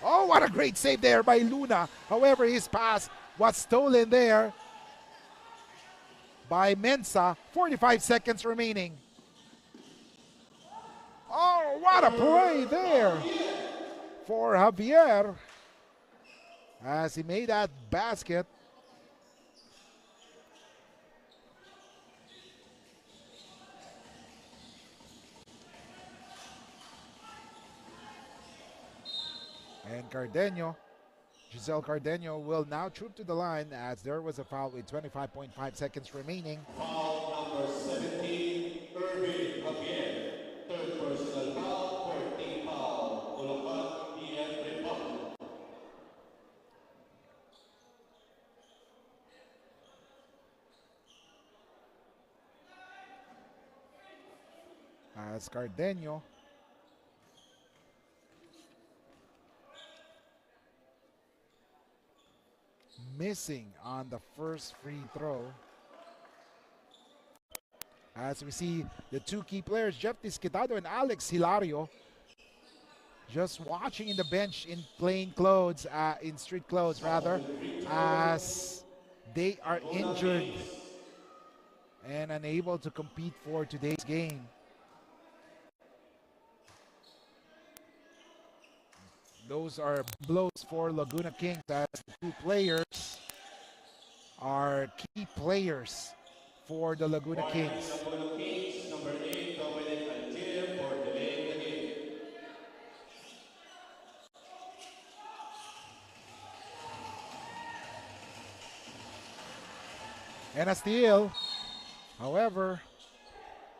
Oh, what a great save there by Luna. However, his pass was stolen there by Mensa. 45 seconds remaining. Oh, what a play there for Javier as he made that basket. And Giselle Cardenio will now troop to the line as there was a foul with 25.5 seconds remaining. Foul number 17, Irvin Javier. Third personal foul, 14 foul, Bulacan DF Republic. As Cardenio missing on the first free throw. As we see the two key players, Jeff Disquitado and Alex Hilario, just watching in the bench in plain clothes, in street clothes rather, as they are injured and unable to compete for today's game. Those are blows for Laguna Kings as the two players are key players for the Laguna Kings. Laguna Kings, number 8, Dominic Antier for delaying the game. And a steal. However,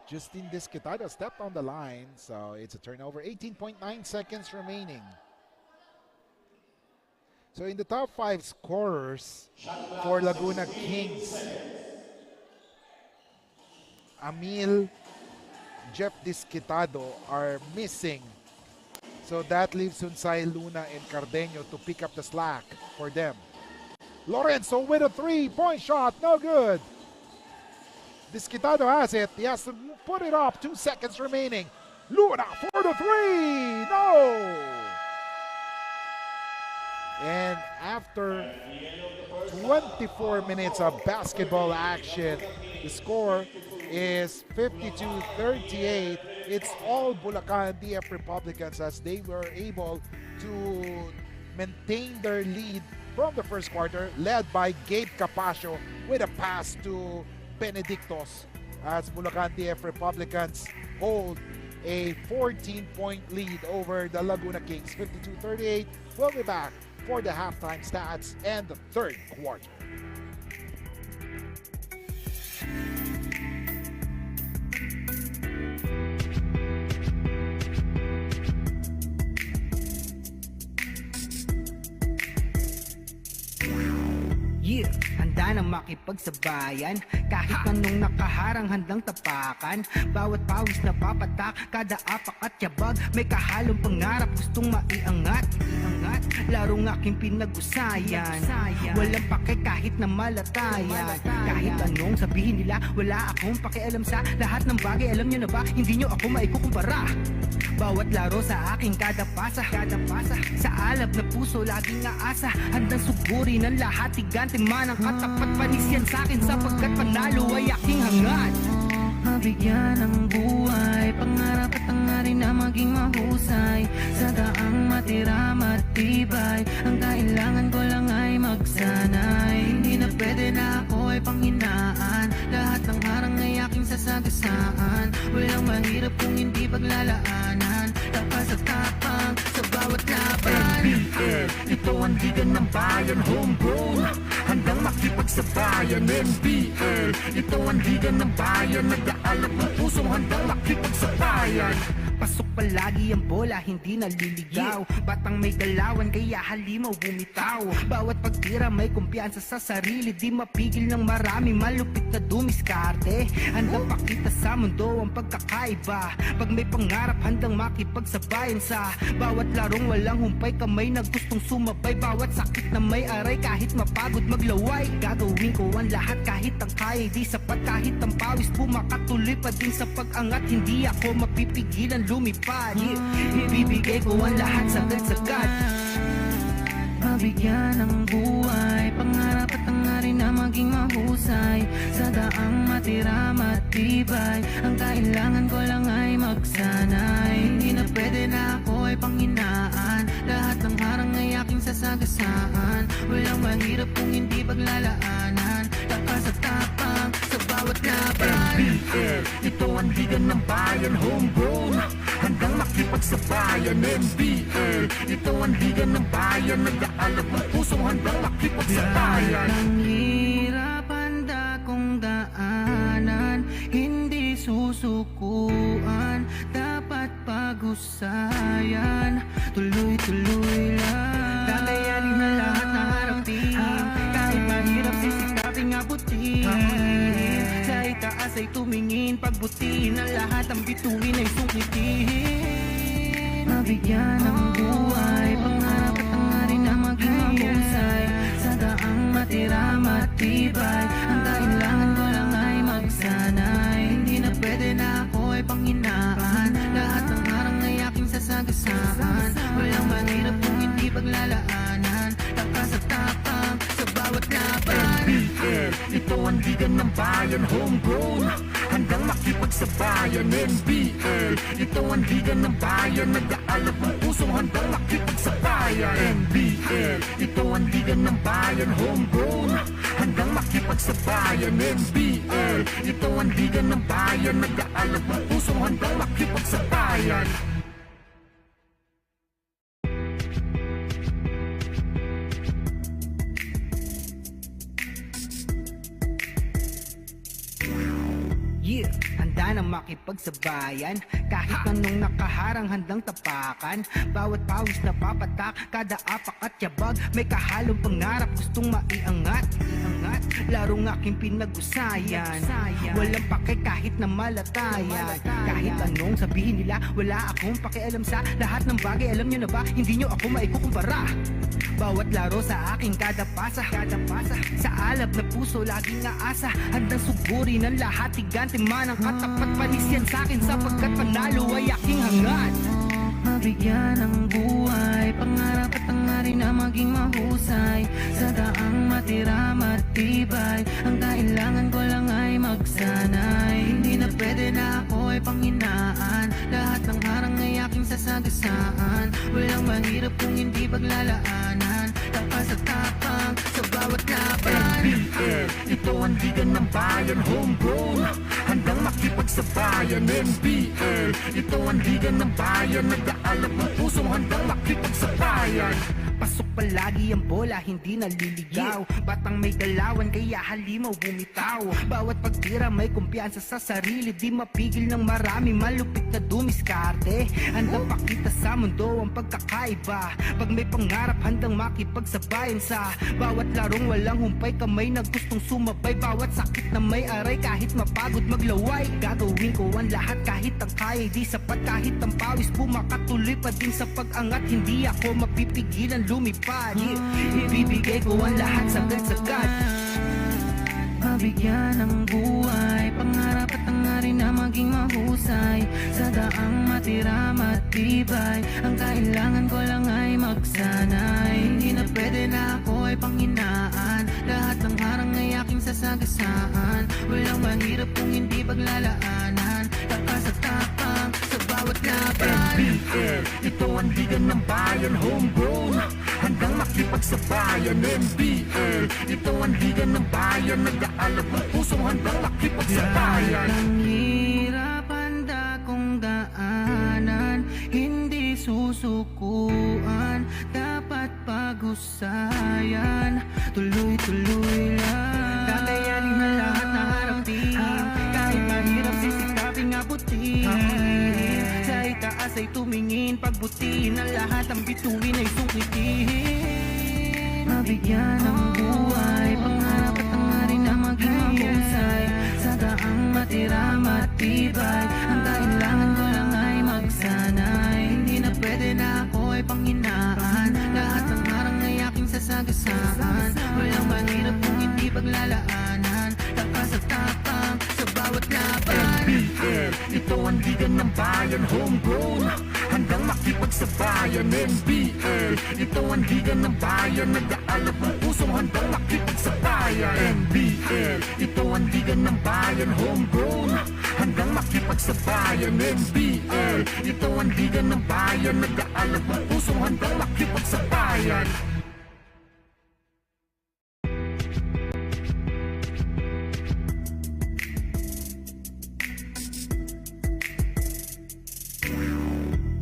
Justin Disquitado stepped on the line, so it's a turnover. 18.9 seconds remaining. So in the top 5 scorers for Laguna Kings, Amil, Jeff Disquitado are missing. So that leaves Sunsay, Luna, and Cardenio to pick up the slack for them. Lorenzo with a 3-point shot, no good. Disquitado has it. He has to put it up. 2 seconds remaining. Luna for the 3, no! And after 24 minutes of basketball action, the score is 52-38. It's all Bulacan DF Republicans as they were able to maintain their lead from the first quarter, led by Gabe Capascio with a pass to Benedictos as Bulacan DF Republicans hold a 14-point lead over the Laguna Kings. 52-38. We'll be back for the halftime stats and the third quarter. Yeah, handa na makipagsabayan kahit anong nakaharang handang tapakan. Bawat pawis na papatak, kada apak at yabag, may kahalong pangarap gustong maiangat. Larong aking pinag-usayan, walang pake kahit na malatayan. Kahit anong sabihin nila, wala akong pakialam sa lahat ng bagay. Alam nyo na ba, hindi nyo ako maikukumpara. Bawat laro sa aking kada pasa, sa alab na puso laging aasa. Handang sugurin ang lahat, tigante man ang katapat, panis yan sa'kin sapagkat panalo ay aking hangad. Mabigyan ng buhay, pangarap at hangarin na maging mahusay. Sa daang matira matibay, ang kailangan ko lang ay magsanay. Hindi na pwede na ako ay panghinaan, lahat ng harang ay aking sasagasaan. Walang mahirap kung hindi paglalaanan, lakas at tapang sa bawat laban. NBL, ito ang liga ng bayan, homegrown, handang makipagsabayan. NBL, ito ang liga ng bayan, nag-aalap ng pusong handang makipagsabayan. Pasok palagi ang bola, hindi naliligaw. Batang may galawan, kaya halimaw bumitaw. Bawat pagtira may kumpiyansa sa sarili, di mapigil ng marami, malupit na dumiskarte. Handang pakita sa mundo ang pagkakaiba. Pag may pangarap, handang makipagsabayan sa bawat larong walang humpay, kamay na gustong sumabay. Bawat sakit na may aray, kahit mapagod maglaway, gagawin ko ang lahat kahit ang kaya di sapat. Kahit ang pawis pumakatuloy pa din sa pag-angat, hindi ako mapipigilan lumipad. Ibibigay ko ang lahat sagad-sagad. Mabigyan ng buhay, pangarap at hangarin na maging mahusay. Sa daang matira matibay, ang kailangan ko lang ay magsanay. Hindi na pwede na ako ay panghinaan, lahat ng harang ay aking sasagasaan. Walang mahirap kung hindi paglalaanan, lakas at tapang sa bawat laban. NBL, ito ang liga ng bayan, homegrown, handang makipagsabayan. NBL, ito ang liga ng bayan, nag-aalab ng pusong handang makipagsabayan. Ang hirap handa kong daanan, hindi susukuan, dapat pag-usayan, tuloy-tuloy lang. Kakayanin na lahat na harapin, kahit mahirap sisikaping abutin. Sa itaas ay tumingin, pagbutiin ang lahat, ang bituin ay sungkitin. Mabigyan ng buhay, pangarap at hangarin na maging mahusay. Sa daang matira matibay, ang kailangan ko lang ay magsanay. Hindi na pwede na ako ay panghinaan, lahat ng harang ay aking sasagasaan. Walang mahirap kung hindi paglalaanan, lakas at tapang sa bawat laban. NBL, ito ang liga ng bayan, homegrown, handang makipagsabayan. NBL, ito ang liga ng bayan, nag-aalab ng pusong handang makipagsabayan. NBL, ito ang liga ng bayan, homegrown, handang makipagsabayan. NBL, ito ang liga ng bayan, nag-aalab ng pusong handang makipagsabayan. Yeah, handa na makipagsabayan, kahit anong nakaharang handang tapakan. Bawat pawis na papatak, kada apak at yabag, may kahalong pangarap gustong maiangat. Larong aking pinag-usayan, walang pake kahit na malatayan. Kahit anong sabihin nila, wala akong pakialam sa lahat ng bagay. Alam nyo na ba, hindi nyo ako maikukumpara. Bawat laro sa aking kada pasa, sa alab na puso laging aasa, handang sugurin ang lahat, tigante man ang katapat, panis yan sa'kin sapagkat panalo ay aking hangad. Mabigyan ng buhay, pangarap at hangarin na maging mahusay. Sa daang matira matibay, ang kailangan ko lang ay magsanay. Hindi na pwede na ako ay panghinaan, lahat ng harang ay aking sasagasaan. Walang mahirap kung hindi paglalaanan, lakas at tapang sa bawat laban. NBL, ito ang liga ng bayan, homegrown, handang makipagsabayan. NBL, ito ang liga ng bayan, nag-aalab ng pusong handang makipagsabayan. Pasok palagi ang bola, hindi naliligaw. Batang may galawan, kaya halimaw bumitaw. Bawat pagtira may kumpiyansa sa sarili, di mapigil ng marami, malupit na dumiskarte. Handang pakita sa mundo ang pagkakaiba. Pag may pangarap, handang makipagsabayan sa bawat larong walang humpay, kamay na gustong sumabay. Bawat sakit na may aray, kahit mapagod maglaway, gagawin ko ang lahat kahit ang kaya di sapat. Kahit ang pawis pumakatuloy pa din sa pag-angat, hindi ako mapipigilan lumipad. Ibibigay ko ang lahat sagad-sagad. Mabigyan ng buhay, pangarap at hangarin na maging mahusay. Sa daang matira matibay, ang kailangan ko lang ay magsanay. Hindi na pwede na ako ay panghinaan, lahat ng harang ay aking sasagasaan. Walang mahirap kung hindi paglalaanan, lakas at tapang sa bawat laban. NBL, ito ang liga ng bayan, homegrown, handang makipagsabayan. NBL, ito ang liga ng bayan, nag-aalab ng pusong handang makipagsabayan. Ang hirap handa kong daanan, hindi susukuan, dapat pag-usayan, tuloy-tuloy lang. Kakayanin na lahat na harapin, kahit mahirap sisikaping abutin. Sa itaas pag-asa'y tumingin, pagbutihin ang lahat, ang bituin ay sungkitin. Mabigyan ng buhay, pangarap at hangarin na maging mahusay. Sa daang matira, matibay, ang kailangan ko lang ay magsanay. Hindi na pwede na ako ay panghinaan, lahat ng harang ay aking sasagasaan. Walang mahirap kung hindi paglalaanan, lakas at tapang sa bawat laban. NBL, ito ang ligan ng bayan, homegrown hanggang makipagsabayan. NBL, ito ang ligan ng bayan, nag-aalab ng pusong hanggang makipagsabayan. NBL, ito ang ligan ng bayan, homegrown hanggang makipagsabayan. NBL, ito ang ligan ng bayan, nag-aalab ng pusong hanggang makipagsabayan.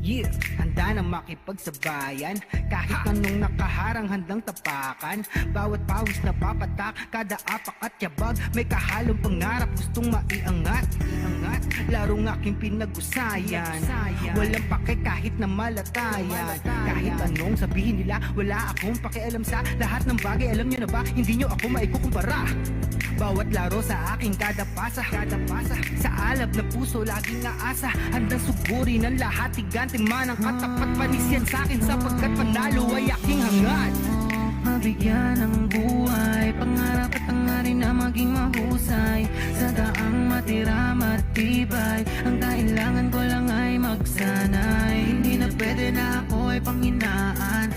Yeah, handa na makipagsabayan, kahit anong nakaharang handang tapakan. Bawat pawis na papatak, kada apak at yabag, may kahalong pangarap gustong maiangat. Larong aking pinag-usayan, walang pake kahit na malatayan. Kahit anong sabihin nila, wala akong pakialam sa lahat ng bagay. Alam nyo na ba, hindi nyo ako maikukumpara. Bawat laro sa aking kada pasa, sa alab na puso laging naasa. Handang sugurin ang lahat, tigante man ang katapat, panis yan sa'kin sapagkat panalo ay aking hangad. Mabigyan ng buhay, pangarap at hangarin na maging mahusay. Sa daang matira, matibay, ang kailangan ko lang ay magsanay. Hindi na pwede na ako ay panghinaan.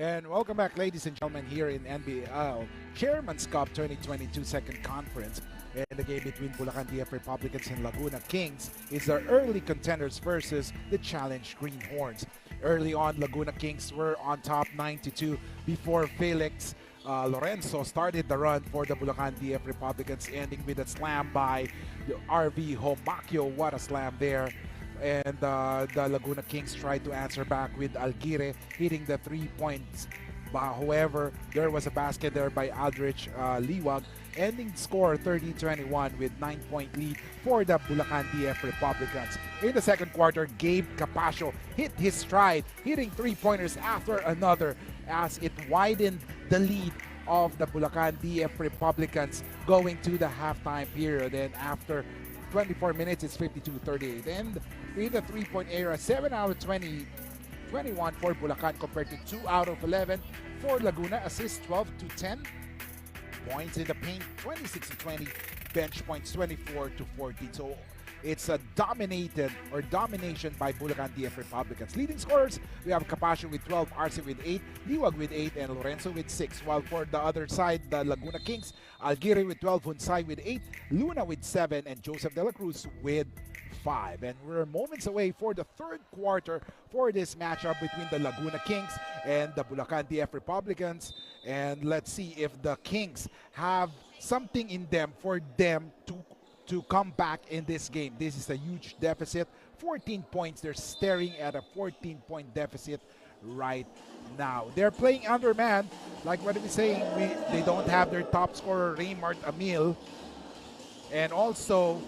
And welcome back, ladies and gentlemen, here in NBL Chairman's Cup 2022 second conference. And the game between Bulacan DF Republicans and Laguna Kings is the early contenders versus the challenge Greenhorns. Early on, Laguna Kings were on top 9-2 before Felix Lorenzo started the run for the Bulacan DF Republicans, ending with a slam by RV Homacchio. What a slam there. And the Laguna Kings tried to answer back with Alguire hitting the 3 points. But however, there was a basket there by Aldrich Liwag, ending score 30-21 with 9-point lead for the Bulacan DF Republicans. In the second quarter, Gabe Capascio hit his stride, hitting 3-pointers after another as it widened the lead of the Bulacan DF Republicans going to the halftime period. And after 24 minutes, it's 52-38. And in the three-point era, 7 out of 20, 21 for Bulacan compared to 2 out of 11 for Laguna. Assists 12-10. Points in the paint 26-20. Bench points 24-14. So it's a domination by Bulacan DF Republicans. Leading scorers, we have Capascio with 12, Arce with 8, Liwag with 8, and Lorenzo with 6. While for the other side, the Laguna Kings, Alguire with 12, Hunsay with 8, Luna with 7, and Joseph De La Cruz with 5. And we're moments away for the third quarter for this matchup between the Laguna Kings and the Bulacan DF Republicans. And let's see if the Kings have something in them for them to come back in this game. This is a huge deficit, 14 points. They're staring at a 14-point deficit right now. They're playing underman, like what we're saying. They don't have their top scorer Raymart Amil, and also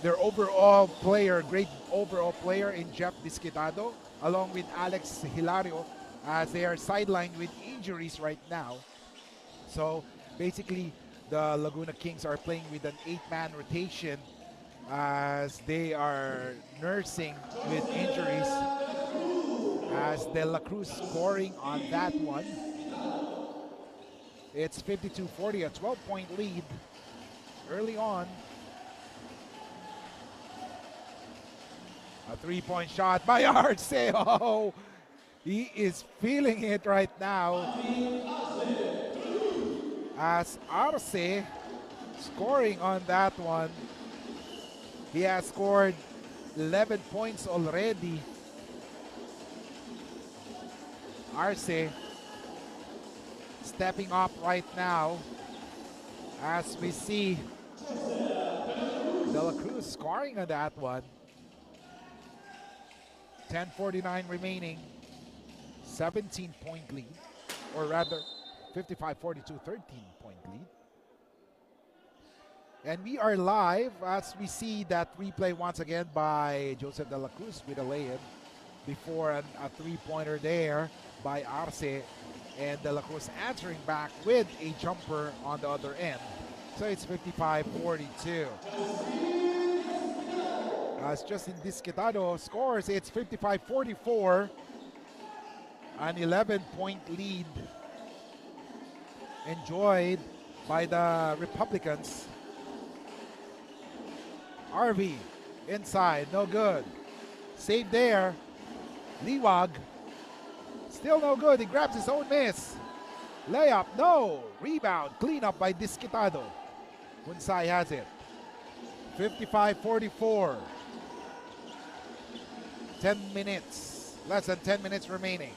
their overall player, great overall player in Jeff Disquitado, along with Alex Hilario, as they are sidelined with injuries right now. So basically, the Laguna Kings are playing with an 8-man rotation as they are nursing with injuries, as De La Cruz scoring on that one. It's 52-40, a 12-point lead early on. A 3-point shot by Arce. Oh, he is feeling it right now, as Arce scoring on that one. He has scored 11 points already. Arce stepping up right now as we see De La Cruz scoring on that one. 10:49 remaining, 17-point lead, or rather 55-42, 13-point lead. And we are live as we see that replay once again by Joseph De La Cruz with a lay-in before a three-pointer there by Arce, and De La Cruz answering back with a jumper on the other end. So it's 55-42. As Justin Disquitado scores, it's 55-44. An 11-point lead enjoyed by the Republicans. RV inside, no good. Save there. Liwag, still no good. He grabs his own miss. Layup, no. Rebound, clean up by Disquitado. Hunsai has it. 55-44. 10 minutes, less than 10 minutes remaining.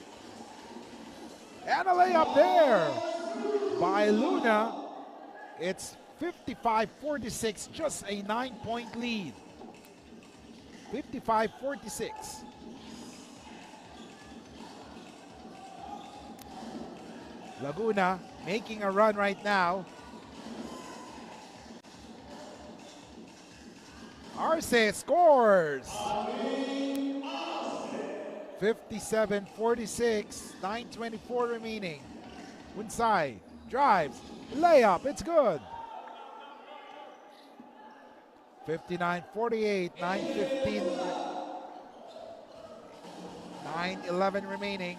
And a layup there by Luna. It's 55-46, just a 9-point lead. 55-46. Laguna making a run right now. Arce scores. 57-46, 9:24 remaining. Hunsai drives, layup, it's good. 59-48, 9:15, 9:11 remaining.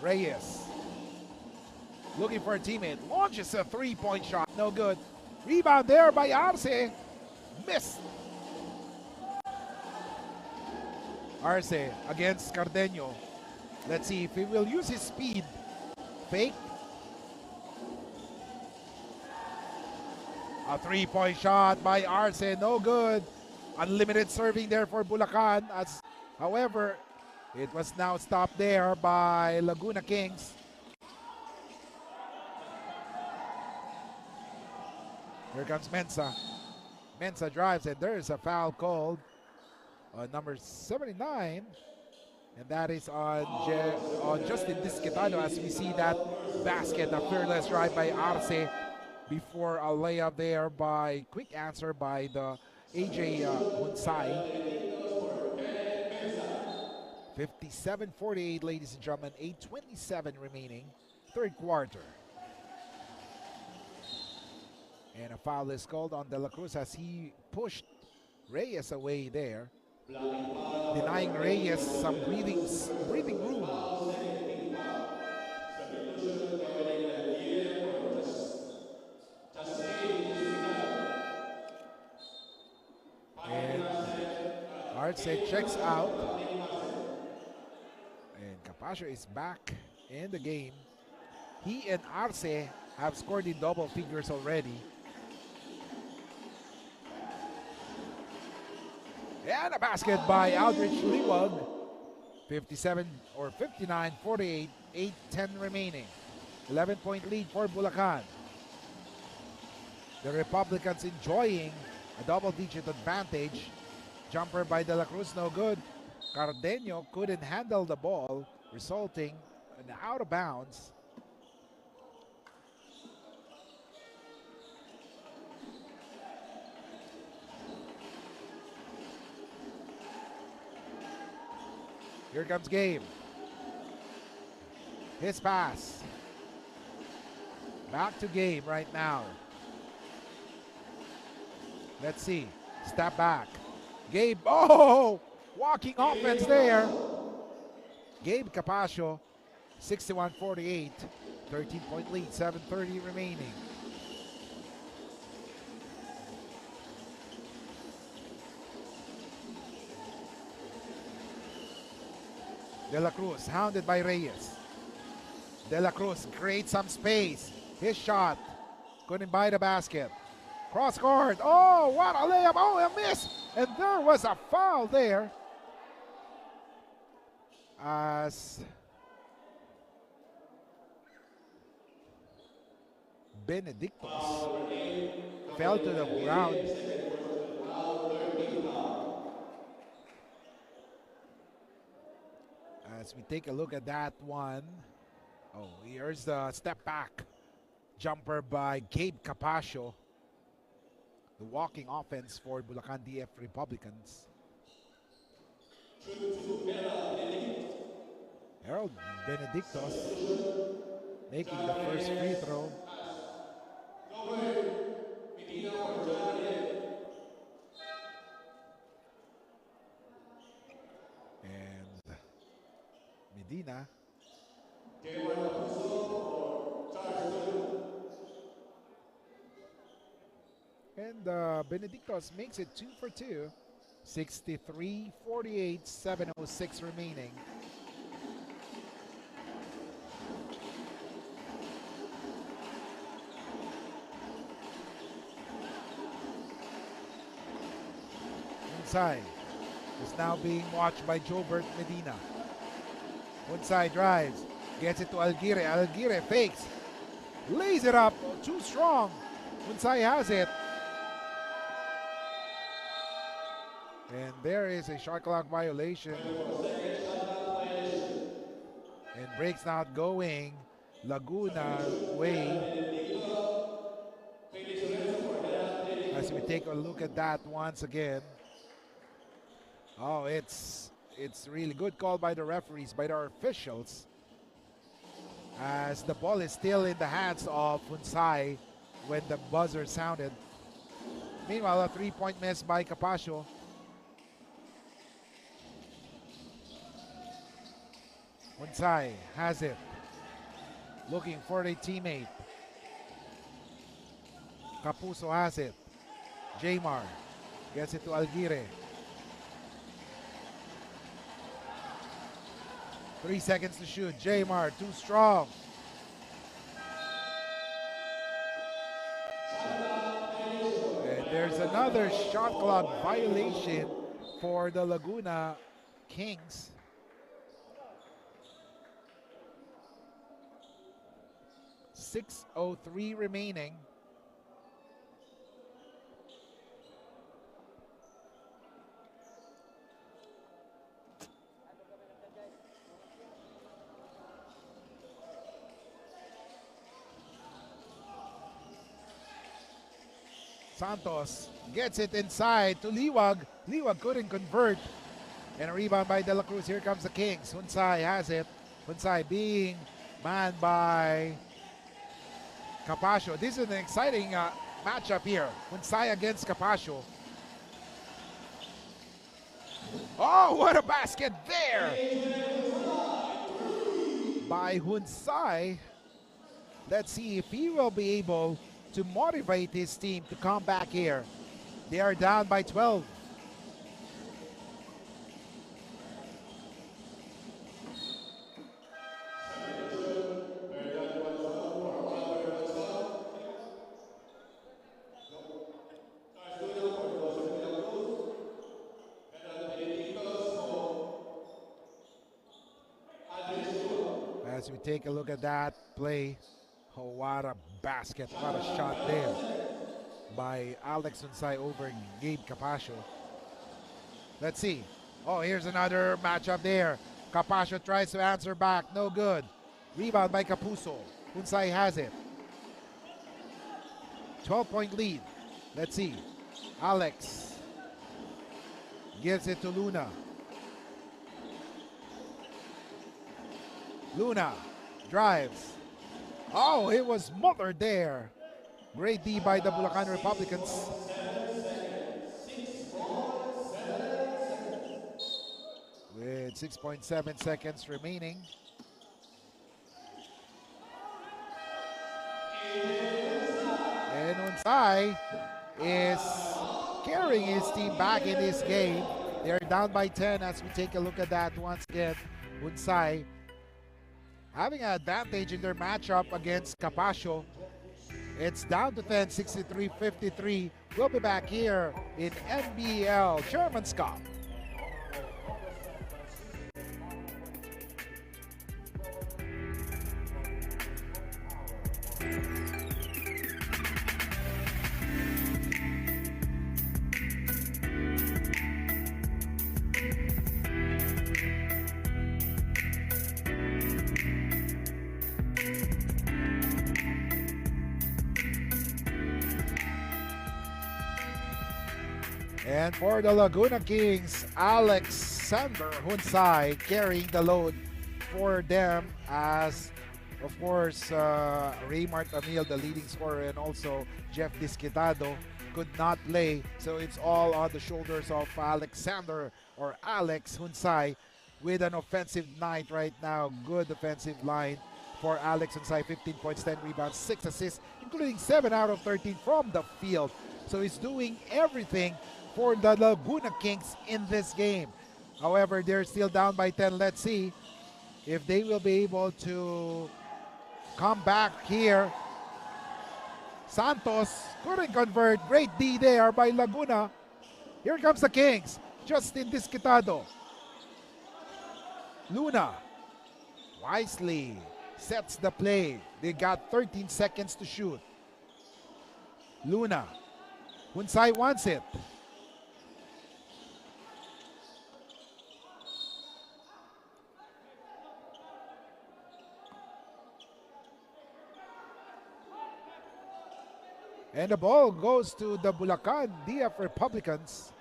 Reyes looking for a teammate, launches a three-point shot, no good. Rebound there by Arce, missed. Arce against Cardenio. Let's see if he will use his speed. Fake. A three-point shot by Arce, no good. Unlimited serving there for Bulacan. However, it was now stopped there by Laguna Kings. Here comes Mensah. Mensah drives, and there is a foul called on number 79. And that is on Justin Disquitado, as we see that basket, a fearless drive by Arce before a layup there by quick answer by the AJ Hunsai. 57-48, ladies and gentlemen, 8:27 remaining, third quarter. And a foul is called on De La Cruz as he pushed Reyes away there, denying Reyes some breathing room. And Arce checks out. And Capascio is back in the game. He and Arce have scored in double figures already. And a basket by Aldrich Liwag. 59-48, 8:10 remaining. 11-point lead for Bulacan. The Republicans enjoying a double-digit advantage. Jumper by De La Cruz, no good. Cardenio couldn't handle the ball, resulting in out of bounds. Here comes Gabe. His pass. Back to Gabe right now. Let's see. Step back. Gabe, oh! Walking offense there. Gabe Capascio, 61-48. 13-point lead, 7:30 remaining. De La Cruz, hounded by Reyes. De La Cruz creates some space. His shot couldn't buy the basket. Cross court. Oh, what a layup. Oh, a miss. And there was a foul there. As Benedictos fell to the ground. As we take a look at that one. Oh, here's the step back jumper by Gabe Capascio. The walking offense for Bulacan DF Republicans. Harold Benedictos making the first free throw. And Medina. And Benedictos makes it 2 for 2. 63-48, 7:06 remaining. Inside is now being watched by Jobert Medina. Inside drives, gets it to Alguire. Alguire fakes, lays it up, too strong. Unsay has it. And there is a shot clock violation. And breaks not going Laguna way. As we take a look at that once again. Oh, it's really good call by the referees, by the officials. As the ball is still in the hands of Unsay when the buzzer sounded. Meanwhile, a three-point miss by Capascio. Unsay has it. Looking for a teammate. Capuso has it. Jamar gets it to Alguire. 3 seconds to shoot. Jamar too strong. And there's another shot clock violation for the Laguna Kings. .603 remaining. Santos gets it inside to Liwag. Liwag couldn't convert. And a rebound by De La Cruz. Here comes the Kings. Unsay has it. Unsay being manned by Capascio. This is an exciting matchup here. Unsay against Capascio. Oh, what a basket there by Unsay. Let's see if he will be able to motivate his team to come back here. They are down by 12. As we take a look at that play, oh, what a basket, what a shot there by Alex Unsay over Gabe Capascio. Let's see. Oh, here's another matchup there. Capascio tries to answer back, no good. Rebound by Capuso. Unsay has it. 12-point lead. Let's see. Alex gives it to Luna. Luna drives. Oh, it was mothered there. Great D by the Bulacan Republicans. With 6.7 seconds remaining. And Unsay is carrying his team back in this game. They're down by 10 as we take a look at that once again. Unsay having an advantage in their matchup against Capascio. It's down to 10, 63-53. We'll be back here in NBL Chairman's Cup. And for the Laguna Kings, Alexander Hunsay carrying the load for them as, of course, Raymart Amil, the leading scorer, and also Jeff Disquitado could not play. So it's all on the shoulders of Alexander or Alex Hunsay with an offensive night right now. Good offensive line for Alex Hunsay. 15 points, 10 rebounds, 6 assists, including 7 out of 13 from the field. So he's doing everything for the Laguna Kings in this game. However, they're still down by 10. Let's see if they will be able to come back here. Santos couldn't convert. Great D there by Laguna. Here comes the Kings. Justin Disquitado. Luna wisely sets the play. They got 13 seconds to shoot. Luna. Hunsay wants it. And the ball goes to the Bulacan DF Republicans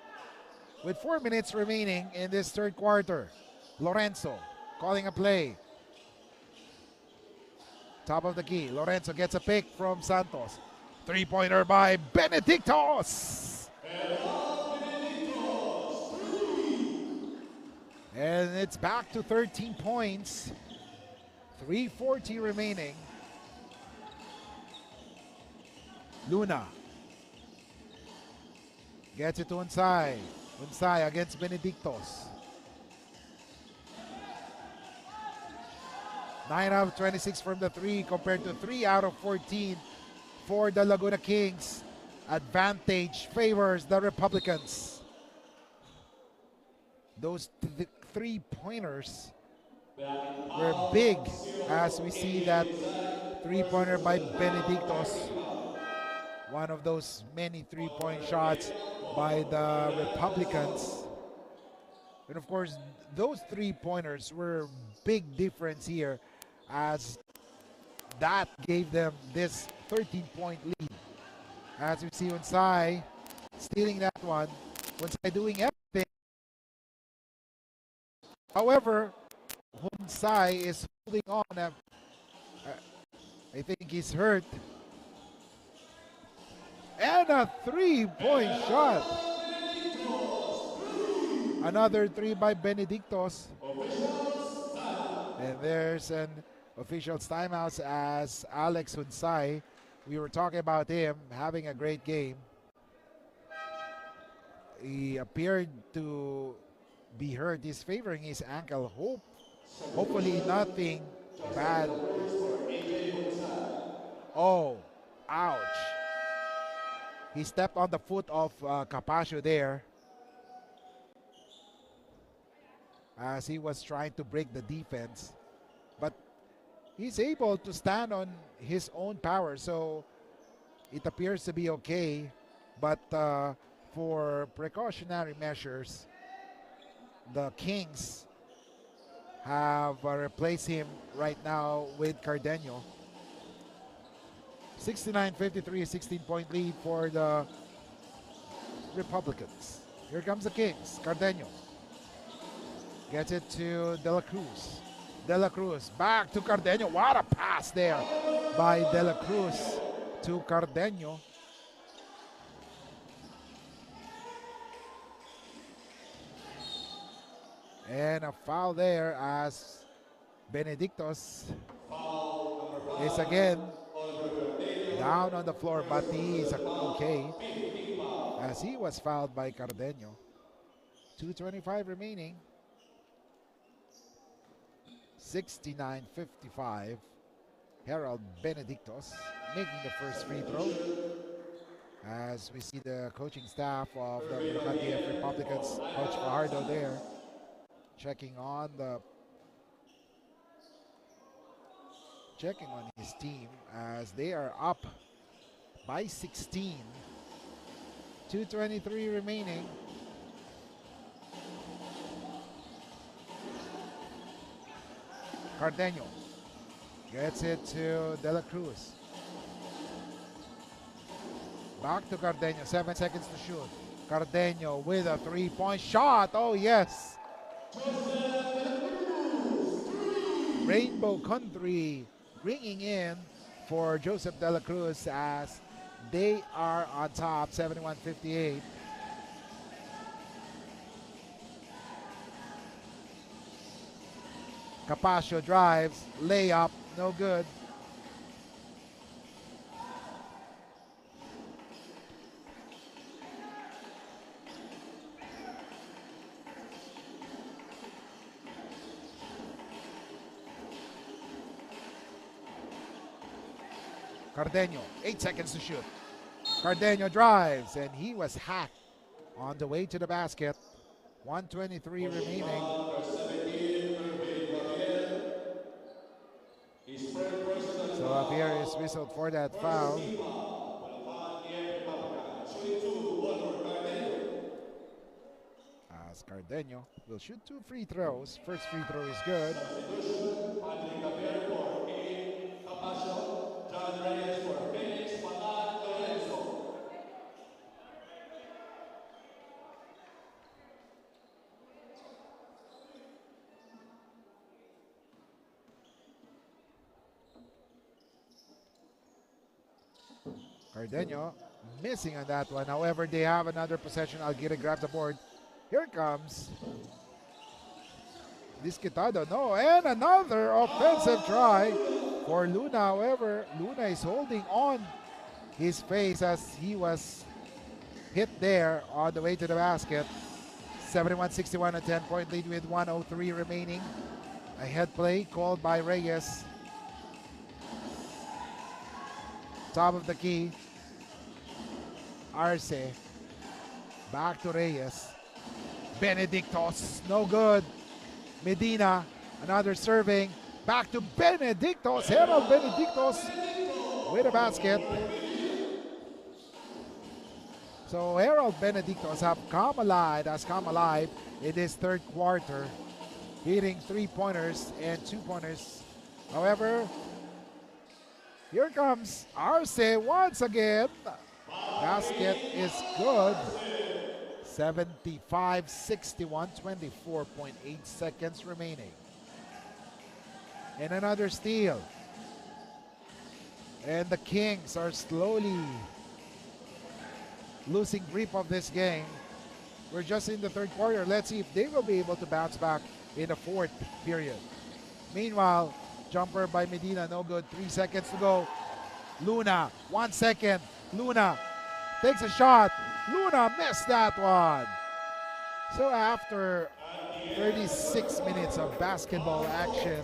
with 4 minutes remaining in this third quarter. Lorenzo calling a play. Top of the key. Lorenzo gets a pick from Santos. Three-pointer by Benedictos. And it's back to 13 points. 3:40 remaining. Luna gets it to Hunsay. Hunsay against Benedictos. 9 out of 26 from the 3 compared to 3 out of 14 for the Laguna Kings. Advantage favors the Republicans. Those three-pointers were big as we see that three-pointer by Benedictos. One of those many three-point shots by the Republicans. And of course, those three-pointers were big difference here as that gave them this 13-point lead. As we see Hunsay stealing that one. Hunsay doing everything. However, Hunsay is holding on. I think he's hurt. And a three-point shot. Another three by Benedictos. And there's an official's timeout as Alex Hunsay. We were talking about him having a great game. He appeared to be hurt. He's favoring his ankle. Hopefully nothing bad. Oh, ouch. He stepped on the foot of Capascio there as he was trying to break the defense. But he's able to stand on his own power, so it appears to be okay. But for precautionary measures, the Kings have replaced him right now with Cardenio. 69-53, 16-point lead for the Republicans. Here comes the Kings. Cardenio gets it to De La Cruz. De La Cruz back to Cardenio. What a pass there by De La Cruz to Cardenio. And a foul there as Benedictos is again down on the floor, but he is okay as he was fouled by Cardenio. 2:25 remaining. 69-55. Harold Benedictos making the first free throw. As we see the coaching staff of the Bulacan DF Republicans, Coach Fajardo there, checking on his team as they are up by 16. 2:23 remaining. Cardenio gets it to De La Cruz. Back to Cardenio, 7 seconds to shoot. Cardeño with a three-point shot. Oh, yes. Rainbow Country ringing in for Joseph De La Cruz as they are on top, 71-58. Capaccio drives, layup, no good. Cardeño, 8 seconds to shoot. Cardeño drives, and he was hacked on the way to the basket. 1:23 remaining. Number 17, Mervin Gabriel. His first personal So up here is whistled for that foul. Bulacan, TF Republican. Shooting 2, Walter Cardeño. As Cardeño will shoot 2 free throws. First free throw is good. Substitution, Patrick Gabriel for Kane Capasio. John Reyes for Phoenix, Patat Lorenzo. Cardeño missing on that one. However, they have another possession. Alguira grabs the board. Here comes Disquitado. No, and another offensive try for Luna. However, Luna is holding on his face as he was hit there on the way to the basket. 71-61, a 10-point lead with 1:03 remaining. A head play called by Reyes. Top of the key. Arce. Back to Reyes. Benedictos. No good. Medina. Another serving. Back to Benedictos. Harold Benedictos with a basket. So Harold Benedictos has come alive in this third quarter, hitting 3-pointers and 2-pointers. However, here comes Arce once again. Basket is good. 75-61, 24.8 seconds remaining. And another steal. And the Kings are slowly losing grip of this game. We're just in the third quarter. Let's see if they will be able to bounce back in the fourth period. Meanwhile, jumper by Medina, no good. 3 seconds to go. Luna, 1 second. Luna takes a shot. Luna missed that one. So after 36 minutes of basketball action,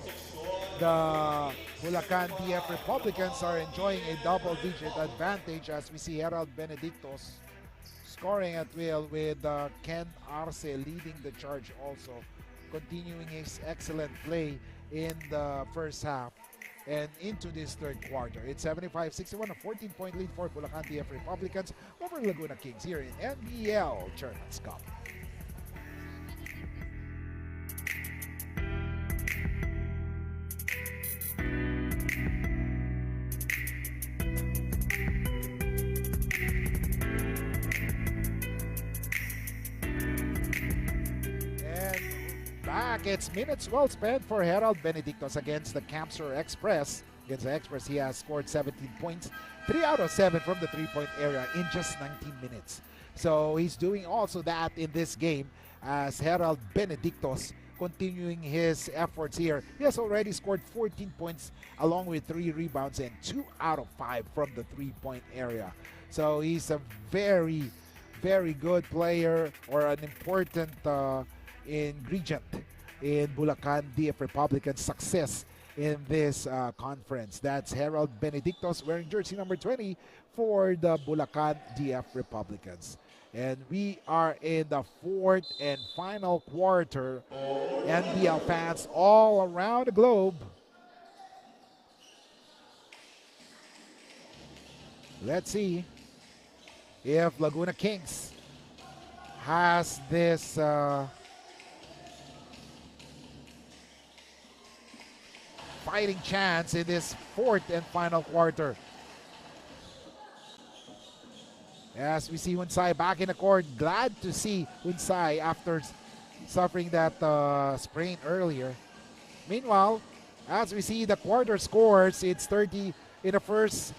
the Bulacan TF Republicans are enjoying a double-digit advantage as we see Harold Benedictos scoring at will with Ken Arce leading the charge also, continuing his excellent play in the first half and into this third quarter. It's 75-61, a 14-point lead for Bulacan TF Republicans over Laguna Kings here in NBL Chairman's Cup. Back, it's minutes well spent for Harold Benedictos against the Camsur Express. Against the Express, he has scored 17 points, 3 out of 7 from the three-point area in just 19 minutes. So he's doing also that in this game as Harold Benedictos continuing his efforts here. He has already scored 14 points along with 3 rebounds and 2 out of 5 from the three-point area. So he's a very, very good player or an important ingredient in Bulacan DF Republican's success in this conference. That's Harold Benedictos wearing jersey number 20 for the Bulacan DF Republicans. And we are in the fourth and final quarter. NBL fans all around the globe, let's see if Laguna Kings has this fighting chance in this fourth and final quarter. As we see Hunsai back in the court. Glad to see Hunsai after suffering that sprain earlier. Meanwhile, as we see the quarter scores, it's 30 in the first.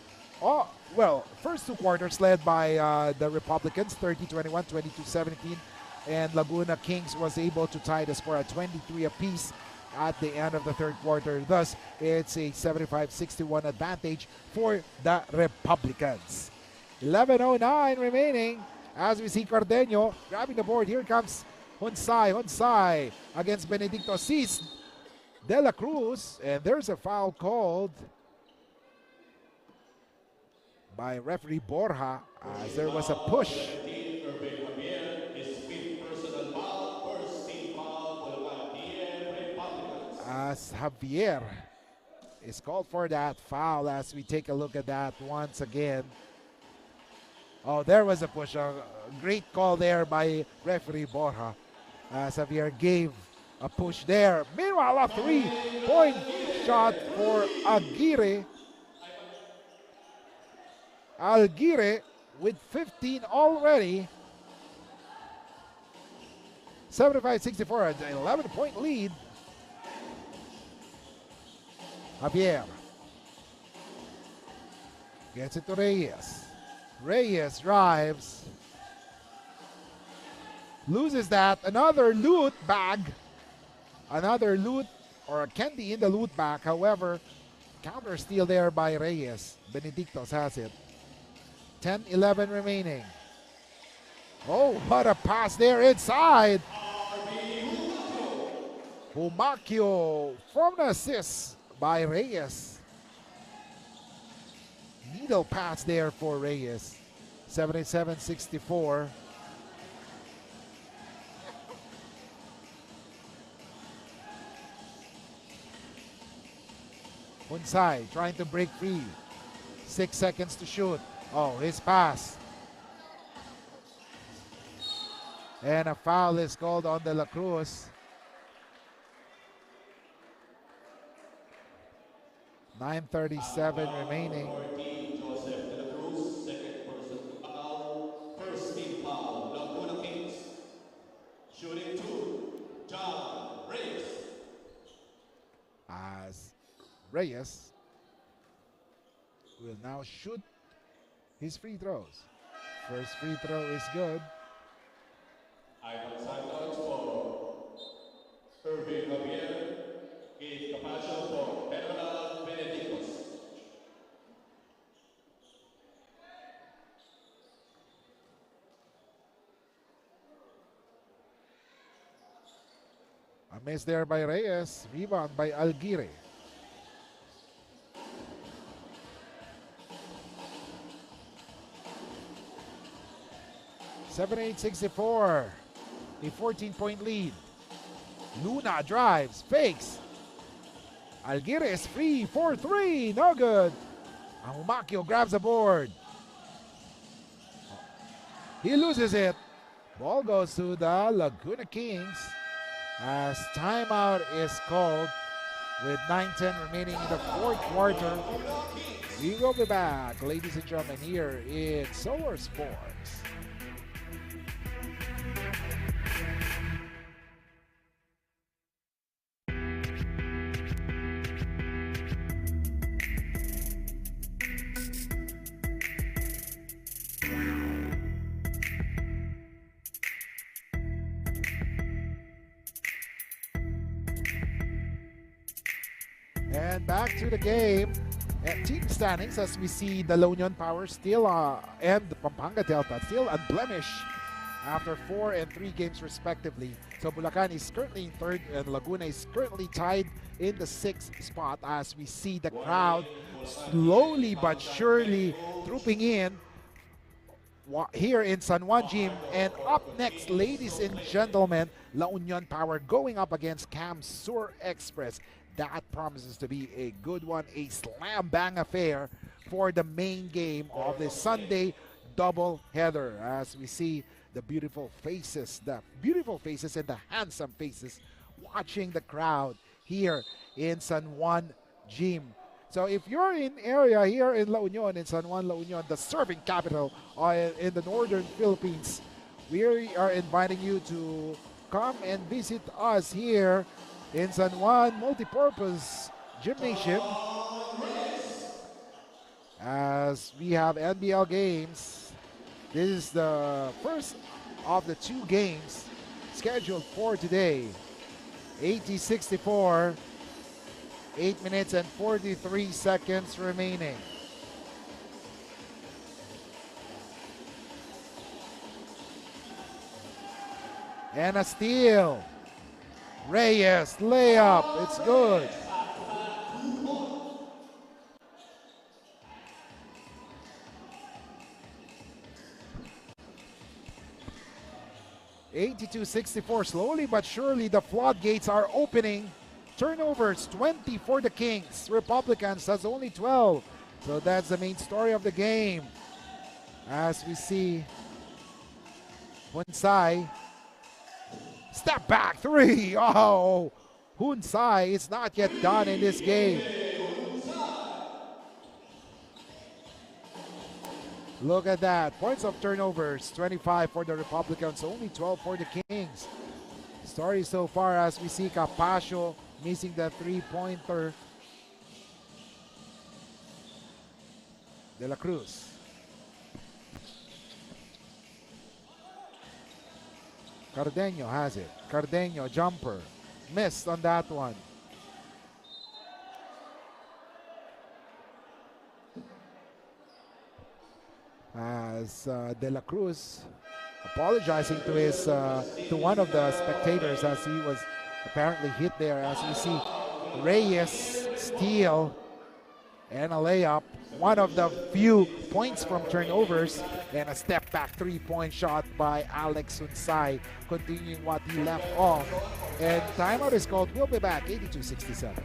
First two quarters led by the Republicans, 30-21, 22-17, and Laguna Kings was able to tie the score at 23 apiece at the end of the third quarter. Thus, it's a 75-61 advantage for the Republicans. 11:09 remaining as we see Cardeño grabbing the board. Here comes Hunsai against Benedicto. Sees De La Cruz, and there's a foul called by referee Borja as there was a push. As Javier is called for that foul as we take a look at that once again. Oh, there was a push. A great call there by referee Borja as Javier gave a push there. Meanwhile, a 3-point shot for Aguirre. Aguirre with 15 already. 75-64, an 11-point lead. Javier gets it to Reyes. Reyes drives. Loses that. Another loot bag. Another loot or a candy in the loot bag. However, counter steal there by Reyes. Benedictos has it. 10-11 remaining. Oh, what a pass there inside. Humacchio from the assist by Reyes. Needle pass there for Reyes. 77-64. Hunsai trying to break free. 6 seconds to shoot. Oh, his pass. And a foul is called on De La Cruz. 9:37 remaining. 14, Joseph De La Cruz, second person foul. First team foul, Laguna Kings. Shooting 2, John Reyes. As Reyes will now shoot his free throws. First free throw is good. Ivan Santos for Irving Javier. Gabe Capaccio for Hernan Benedictos. A miss there by Reyes. Rebound by Aguirre. (7-8-64). A 14-point lead. Luna drives, fakes. Aguirre is free for 3. No good. Humacchio grabs the board. He loses it. Ball goes to the Laguna Kings as timeout is called with 9:10 remaining in the fourth quarter. We will be back, ladies and gentlemen, here in Solar Sports. And back to the game. Team standings as we see the La Union Power still and the Pampanga Delta still unblemished after 4 and 3 games respectively. So Bulacan is currently in third and Laguna is currently tied in the 6th spot as we see the crowd slowly but surely trooping in here in San Juan Gym. And up next, ladies and gentlemen, La Union Power going up against Cam Sur Express. That promises to be a good one, a slam bang affair for the main game of the Sunday double header. As we see the beautiful faces and the handsome faces watching the crowd here in San Juan Gym. So if you're in area here in La Union, in San Juan, La Union, the surfing capital in the northern Philippines, we are inviting you to come and visit us here in San Juan Multipurpose Gymnasium, as we have NBL games. This is the first of the 2 games scheduled for today. 80-64, 8 minutes and 43 seconds remaining. And a steal. Reyes, layup, it's good. (82-64), slowly but surely the floodgates are opening. Turnovers, 20 for the Kings. Republicans has only 12. So that's the main story of the game. As we see Hunsai, step back 3. Oh, Hunsai is not yet done in this game. Look at that. Points of turnovers, 25 for the Republicans, only 12 for the Kings. Story so far as we see Capascio missing the 3-pointer. De La Cruz. Cardeño has it. Cardeño, jumper. Missed on that one. As De La Cruz apologizing to his to one of the spectators, as he was apparently hit there. As we see Reyes steal and a layup, one of the few points from turnovers, and a step back 3-point shot by Alex Hunsai, continuing what he left off. And timeout is called. We'll be back. 82-67.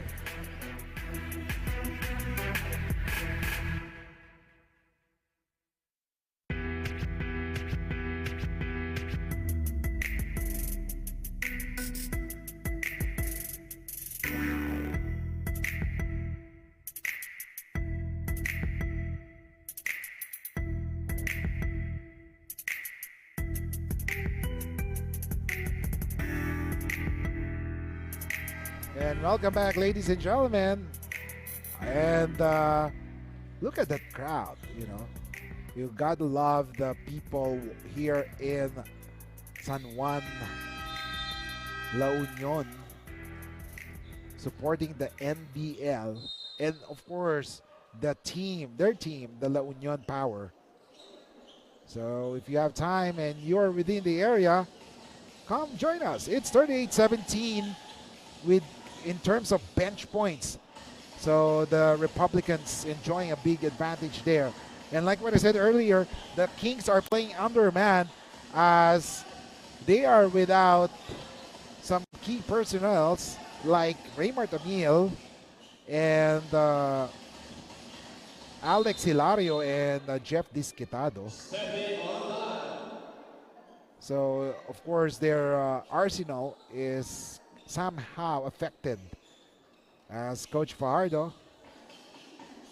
And welcome back, ladies and gentlemen. And look at that crowd, you know. You gotta love the people here in San Juan, La Union, supporting the NBL. And of course, the team, their team, the La Union Power. So if you have time and you're within the area, come join us. It's 38-17 with in terms of bench points. So the Republicans enjoying a big advantage there. And like what I said earlier, the Kings are playing underman as they are without some key personnels like Raymar Tamil and Alex Hilario and Jeff Disquitado. So of course their arsenal is somehow affected, as Coach Fajardo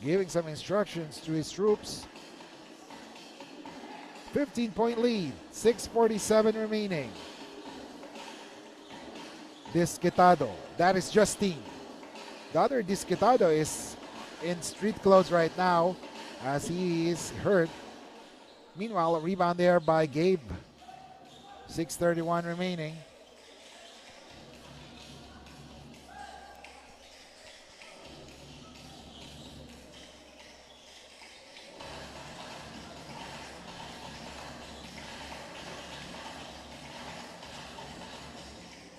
giving some instructions to his troops. 15-point lead, 6:47 remaining. Disquitado, that is Justine. The other Disquitado is in street clothes right now as he is hurt. Meanwhile, a rebound there by Gabe. 6:31 remaining.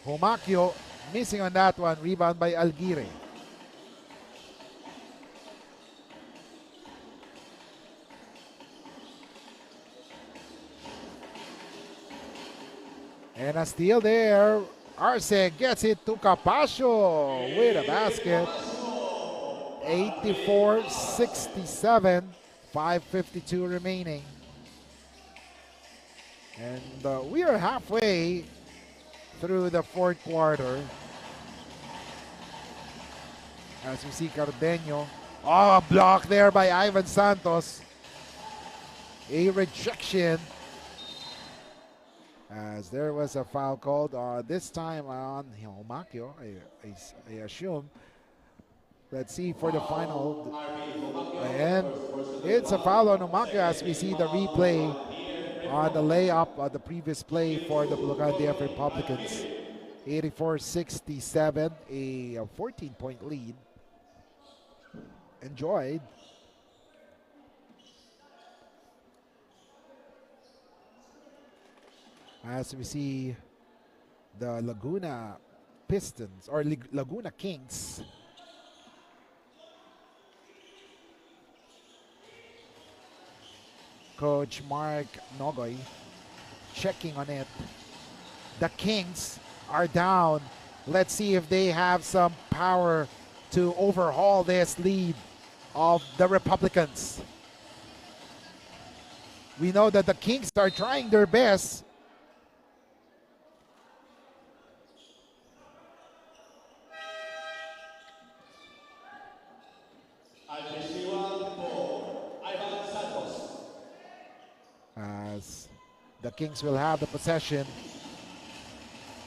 Homacchio missing on that one. Rebound by Alguire. And a steal there. Arce gets it to Capascio with a basket. 84-67. 5:52 remaining. And we are halfway through the fourth quarter. As we see Cardeño Oh, block there by Ivan Santos. A rejection. As there was a foul called this time on Homakyo, I assume. Let's see for the final. And it's a foul on Homakyo as we see the replay on the layup of the previous play for the Bulacan DF Republicans. 84-67, a 14-point lead. Enjoyed. As we see the Laguna Pistons or Laguna Kings Coach Mark Nogoy checking on it. The Kings are down. Let's see if they have some power to overhaul this lead of the Republicans. We know that the Kings are trying their best. As the Kings will have the possession.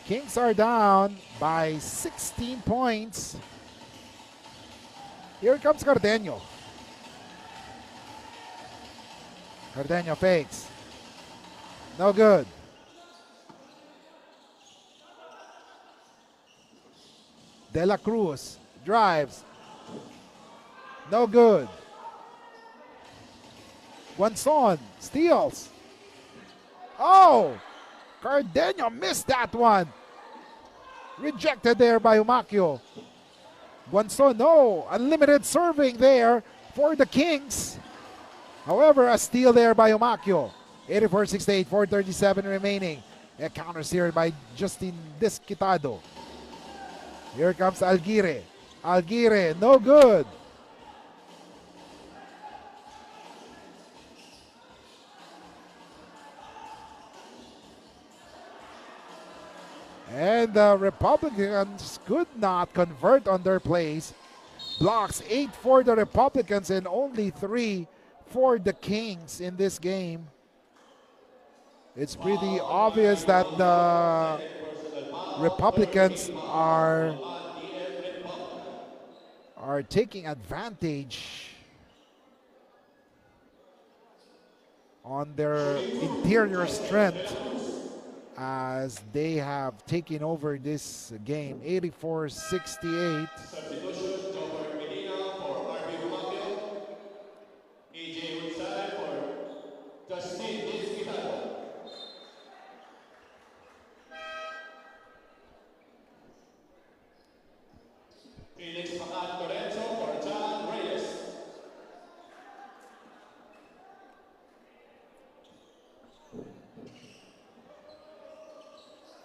Kings are down by 16 points. Here comes Cardeño. Cardeño fakes. No good. De La Cruz drives. No good. Guanzon steals. Oh! Cardeño missed that one. Rejected there by Umakyo. Guanzon, no. Unlimited serving there for the Kings. However, a steal there by Umakyo. 84-68, 4:37 remaining. A counter steered by Justin Desquitado. Here comes Alguire. Alguire, no good. And the Republicans could not convert on their plays. Blocks 8 for the Republicans and only 3 for the Kings in this game. It's pretty obvious that the Republicans are taking advantage on their interior strength as they have taken over this game. 84-68.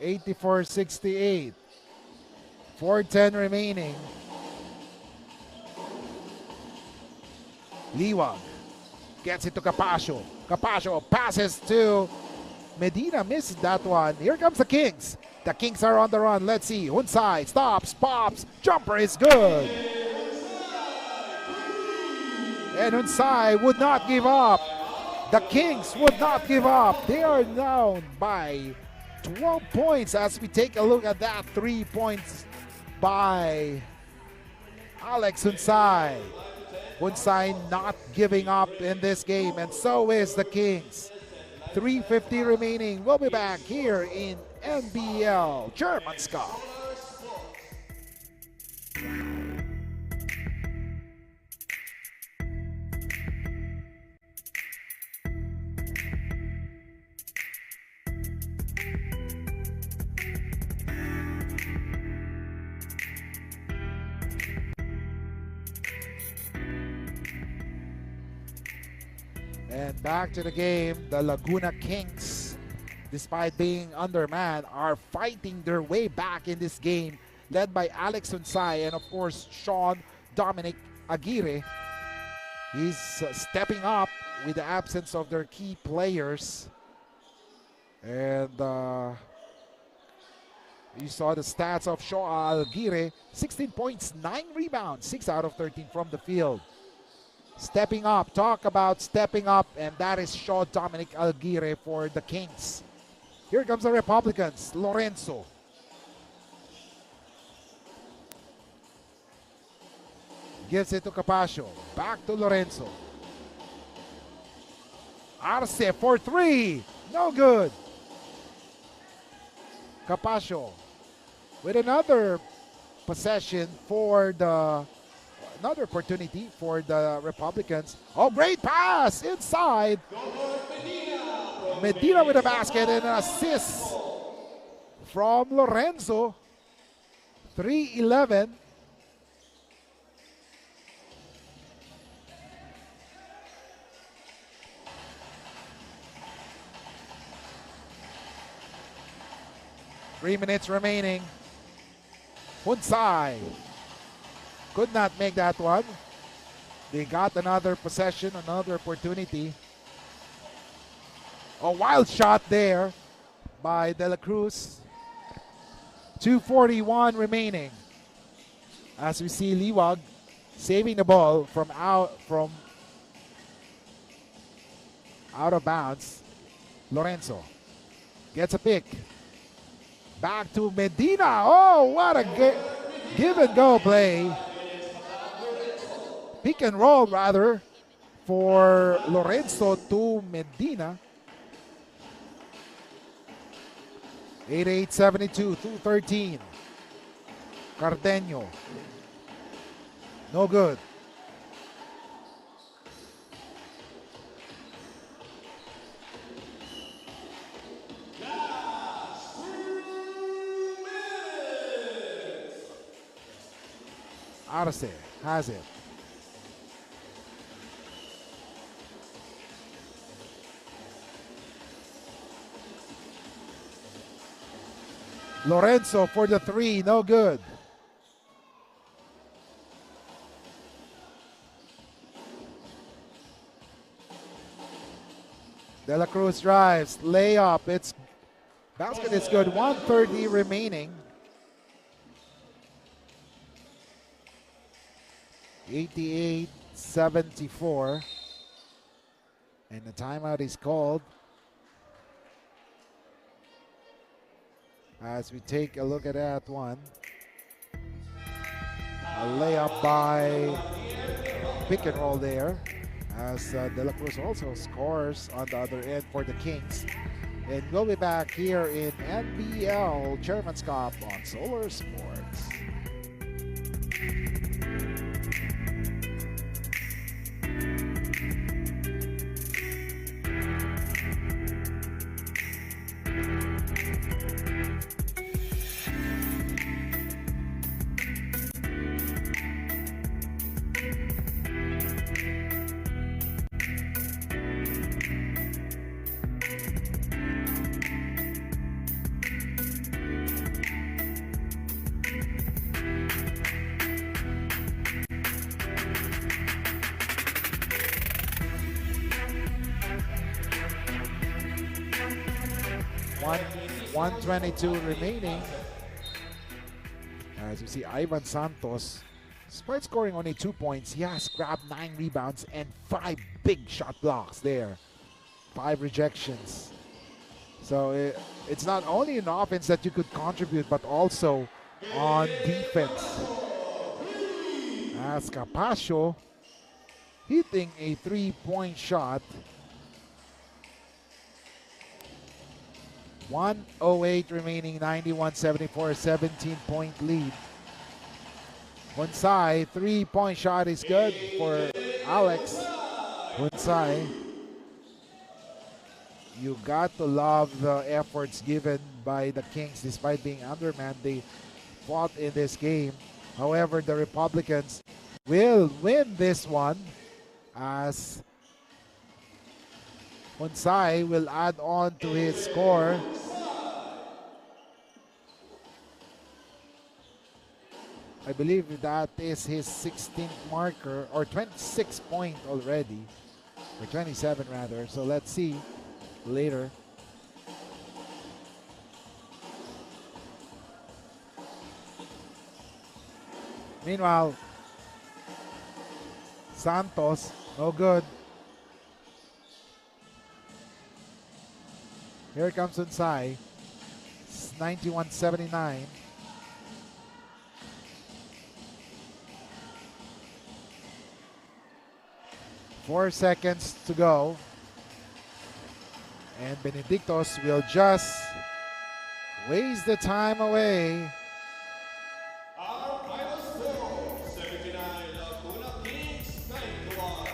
$84-68. 4:10 remaining. Liwag gets it to Capasio. Capasio passes to Medina, misses that one. Here comes the Kings. The Kings are on the run. Let's see. Hunsai stops, pops, jumper is good. And Hunsai would not give up. The Kings would not give up. They are down by 12 points as we take a look at that. 3 points by Alex Hunsai. Hunsai not giving up in this game, and so is the Kings. 3:50 remaining. We'll be back here in NBL German's Cup. And back to the game. The Laguna Kings, despite being undermanned, are fighting their way back in this game, led by Alex Hunsai and of course Sean Dominic Aguirre. He's stepping up with the absence of their key players. And you saw the stats of Sean Aguirre: 16 points, 9 rebounds, 6 out of 13 from the field. Stepping up. Talk about stepping up. And that is Shaw Dominic Alguire for the Kings. Here comes the Republicans. Lorenzo. Gives it to Capascio. Back to Lorenzo. Arce for three. No good. Capascio with another possession for another opportunity for the Republicans. Oh, great pass inside. Medina with a basket and an assist from Lorenzo. 3-11. Three minutes remaining. Hunsai could not make that one. They got another possession, another opportunity. A wild shot there by De La Cruz. 2:41 remaining. As we see Liwag saving the ball from out of bounds. Lorenzo gets a pick. Back to Medina. Oh, what a give and go play. Pick and roll, rather, for Lorenzo to Medina. 88-72, 2:13. Cardeño. No good. Arce has it. Lorenzo for the three, no good. De La Cruz drives, layup, it's basket is good. 1:30 remaining. 88-74. And the timeout is called. As we take a look at that one. A layup by pick and roll there. As De La Cruz also scores on the other end for the Kings. And we'll be back here in NBL Chairman's Cup on Solar Sports. One 1:22 remaining. As you see, Ivan Santos, despite scoring only 2 points, he has grabbed 9 rebounds and 5 big shot blocks there. 5 rejections. So it's not only in offense that you could contribute, but also on defense. As Capascio hitting a 3-point shot. 1:08 remaining, 91-74, 17-point lead. Hunsai, 3-point shot is good for Alex Hunsai. You got to love the efforts given by the Kings. Despite being undermanned, they fought in this game. However, the Republicans will win this one as Hunsai will add on to his score. I believe that is his 16th marker, or 26 point already, or 27 rather. So let's see later. Meanwhile, Santos, no good. Here comes Unsai. It's 91-79. Four seconds to go. And Benedictos will just waste the time away. Our final score, 79 Laguna Kings, 91.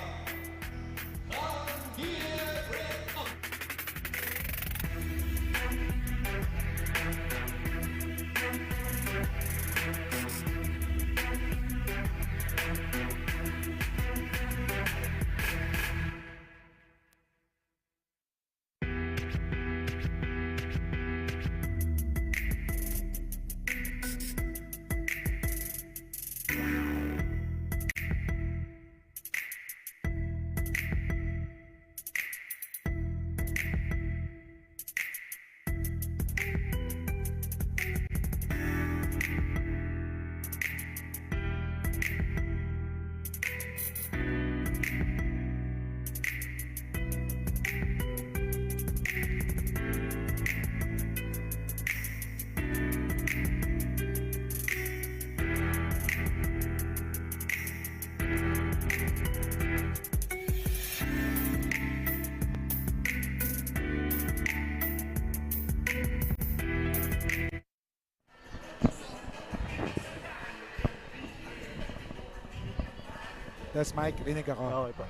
That's Mike, rinig ako. Okay po.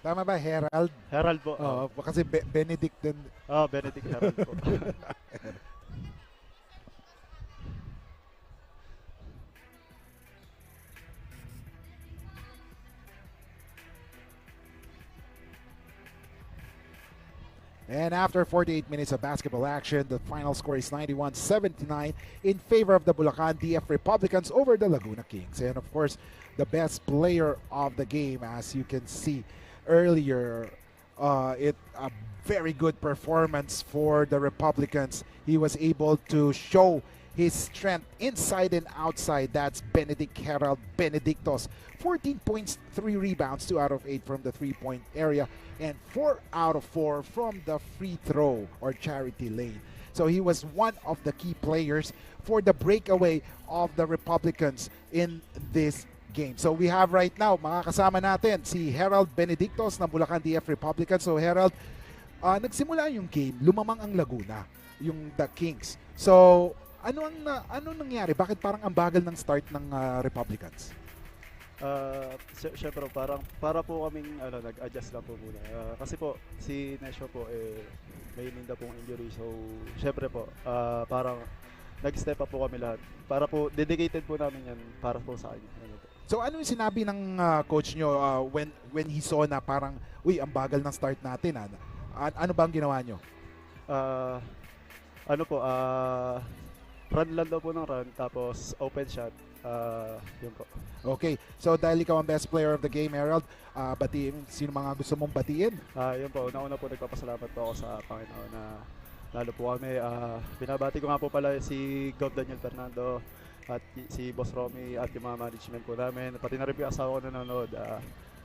Tama ba, Herald? Herald po. Oo, kasi Benedict din. Benedict Herald po. And after 48 minutes of basketball action, the final score is 91-79 in favor of the Bulacan DF Republicans over the Laguna Kings. And of course, the best player of the game, as you can see earlier, a very good performance for the Republicans. He was able to show his strength inside and outside. That's Benedict Herald Benedictos. 14 points, 3 rebounds, 2 out of 8 from the three-point area, and 4 out of 4 from the free throw or charity lane. So he was one of the key players for the breakaway of the Republicans in this game. So we have right now, mga kasama natin, si Herald Benedictos ng Bulacan DF Republicans. So Herald, nagsimula yung game, lumamang ang Laguna, yung the Kings. So ano nangyari? Bakit parang ang bagal ng start ng Republicans? Syempre para po kaming nag-adjust lang po muna. Kasi po si Nesho po may linda pong injury. So syempre po parang nag-step up po kami lahat. Para po dedicated po namin yan para po sa kanya. So ano yung sinabi ng coach nyo when he saw na parang ang bagal ng start natin? Ano ba ang ginawa nyo? Run lang daw po ng run, tapos open shot. Yun po. Okay, so dahil ikaw ang best player of the game, Herald, batiin, sino mga gusto mong batiin? Yun po, una-una po nagpapasalamat po ako sa Panginoon na lalo po kami. Binabati ko nga po pala si Gov Daniel Fernando at si Boss Romy at yung mga management po namin. Pati na rin po yung asawa ko nanonood.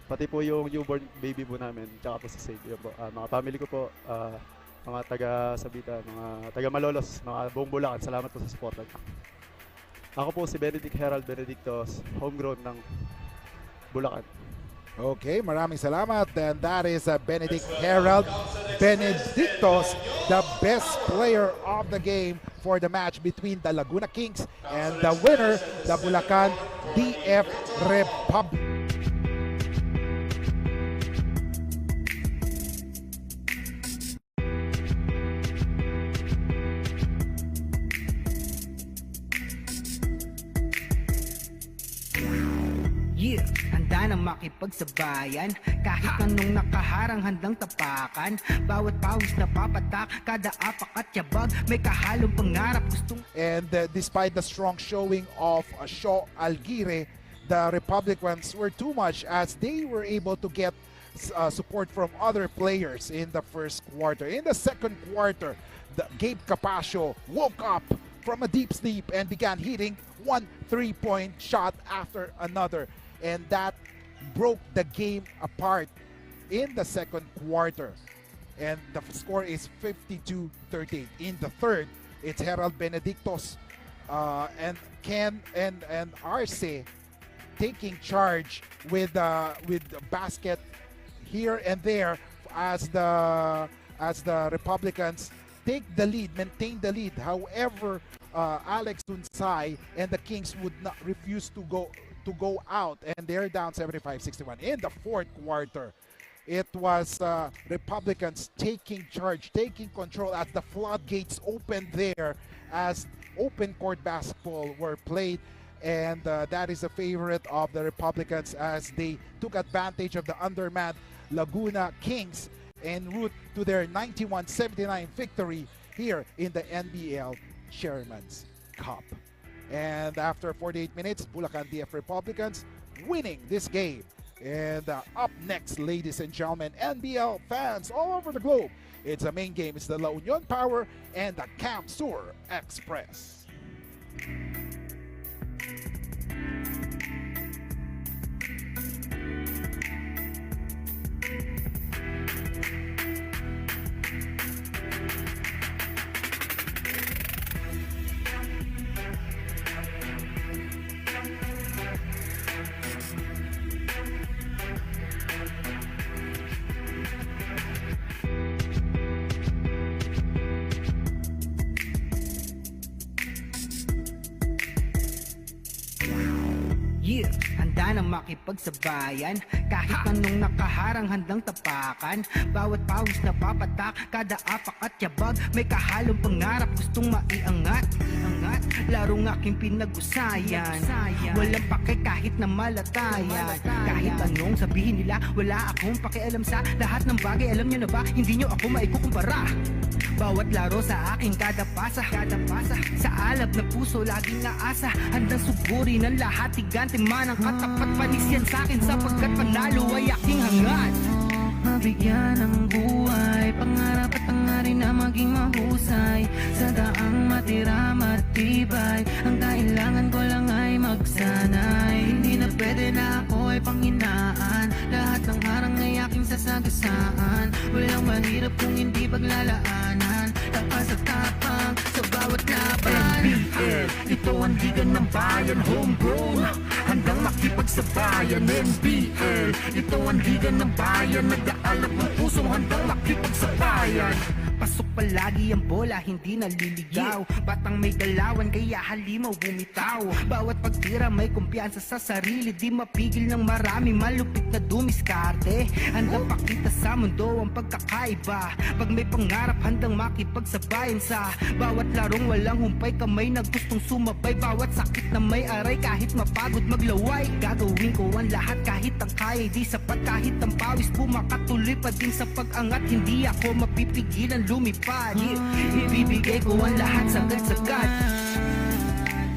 Pati po yung newborn baby po namin, tsaka po si Sadie. Yun po. Mga family ko po, mga taga-Sabita, mga taga-Malolos, mga buong Bulacan. Salamat po sa support. Ako po si Benedict Herald Benedictos, homegrown ng Bulacan. Okay, maraming salamat. And that is Benedict Herald Benedictos, the best player of the game for the match between the Laguna Kings and the winner, the Bulacan DF Republic. Handa na makipagsabayan kahit anong nakaharang handang tapakan. Bawat pawis na papatak, kada apak at yabag may kahalong pangarap gustong. And despite the strong showing of Shaw Alguire, the Republicans were too much as they were able to get support from other players in the first quarter. In the second quarter, Gabe Capascio woke up from a deep sleep and began hitting one 3-point shot after another. And that broke the game apart in the second quarter. And the score is 52-38. In the third, it's Herald Benedictos and Ken and Arce taking charge with basket here and there as the Republicans take the lead, maintain the lead. However, Alex Dunsay and the Kings would not refuse to go out, and they're down 75-61 in the fourth quarter. It was Republicans taking charge, taking control as the floodgates opened there, as open court basketball were played. And that is a favorite of the Republicans as they took advantage of the undermanned Laguna Kings en route to their 91-79 victory here in the NBL Chairman's Cup. And after 48 minutes, Bulacan DF Republicans winning this game. And up next, ladies and gentlemen, NBL fans all over the globe, it's the main game. It's the La Union Power and the Camp Sur Express. Yeah, handa na makipagsabayan kahit anong nakaharang handang tapakan. Bawat pawis na papatak, kada apak at yabag, may kahalong pangarap gustong maiangat. Larong aking pinag-usayan, walang pake kahit na malatayan. Kahit anong sabihin nila, wala akong pakialam sa lahat ng bagay. Alam nyo na ba, hindi nyo ako maikukumpara. Bawat laro sa aking kada pasa, sa alab na puso laging naasa. Handang sugurin ang lahat, tigante man ang katapat. Panis yan sa'kin sapagkat panalo ay aking hangad. Mabigyan ng buhay, pangarap at hangarin na maging mahusay. Sa daang matira matibay, ang kailangan ko lang ay magsanay. Hindi na pwede na ako ay panghinaan, lahat ng harang ay aking sasagasaan. Walang mahirap kung hindi paglalaanan, tapas at tapang sa bawat laban. NBL, ito ang liga ng bayan, homegrown, handang makipagsabayan. NBL, ito ang liga ng bayan, nag-aalap ng pusong handang makipagsabayan. Pasok palagi ang bola, hindi naliligaw. Batang may galawan, kaya halimaw bumitaw. Bawat pagtira may kumpiyansa sa sarili, di mapigil ng marami, malupit na dumiskarte. Handang pakita sa mundo ang pagkakaiba, pag may pangarap handang makipagsabayan. Sa bawat larong walang humpay, kamay na gustong sumabay. Bawat sakit na may aray, kahit mapagod maglaway. Gagawin ko ang lahat kahit ang kaya di sapat, kahit ang pawis bumakatuloy pa din sa pag-angat. Hindi ako mapipigilan lumipad, ibibigay ko ang lahat sagad-sagad.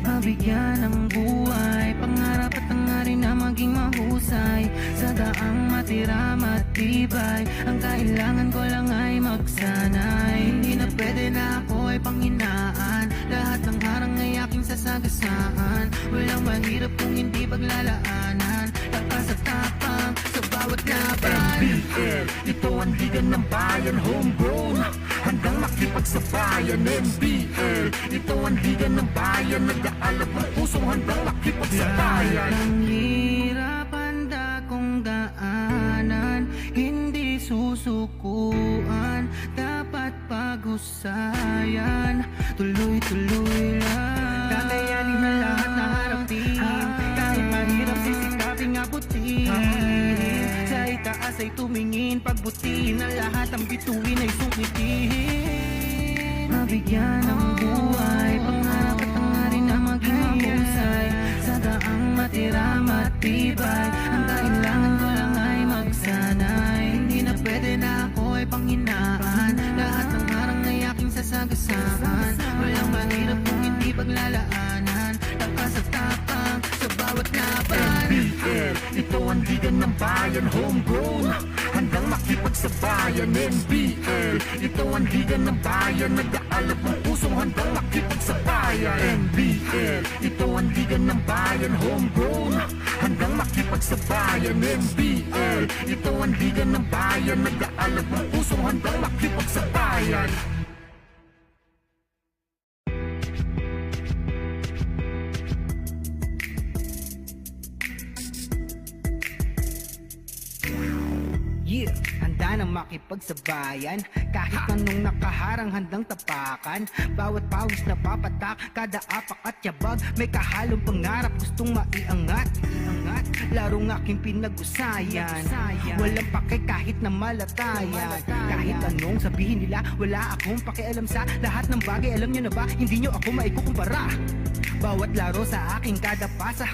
Mabigyan ng buhay, pangarap at hangarin na maging mahusay. Sa daang matira matibay, ang kailangan ko lang ay magsanay. Hindi na pwede na ako ay panghinaan, lahat ng harang ay aking sasagasaan. Walang mahirap kung hindi paglalaanan, takas at tapang sa bawat laban. NBL, ito ang liga ng bayan, homegrown, handang makipagsabayan. NBL, ito ang liga ng bayan, nag-aalap ng pusong handang makipagsabayan. Ang hirap handa kong daanan, hindi susukuan, dapat pag-usayan, tuloy-tuloy lang. Kakayanin na lahat na harapin, kahit mahirap sisikaping abutin. Sa itaas ay tumingin, pagbutiin ang lahat, ang bituin ay sukitin. Mabigyan ng buhay, pangarap at hangarin na maging mahusay. Sa daang matira matibay, ang kailangan ko lang ay magsanay. Hindi na pwede na ako ay panghinaan, lahat ng harang ay aking sasagasaan. Walang mahirap kung hindi paglalaanan, takas at tapang sa bawat laban. NBL, ito ang liga ng bayan, homegrown, handang makipagsabayan. NBL, ito ang liga ng bayan, nag-aalab ng pusong handang makipagsabayan. NBL, ito ang liga ng bayan, homegrown, handang makipagsabayan. NBL, ito ang liga ng bayan, nag-aalab ng pusong handang makipagsabayan. Yeah, handa na makipagsabayan, kahit anong nakaharang handang tapakan. Bawat pawis na papatak, kada apak at yabag, may kahalong pangarap gustong maiangat. Larong aking pinag-usayan, walang pake kahit na malatayan. Kahit anong sabihin nila, wala akong pakialam sa lahat ng bagay. Alam nyo na ba, hindi nyo ako maikukumpara. Bawat laro sa aking kada pasa,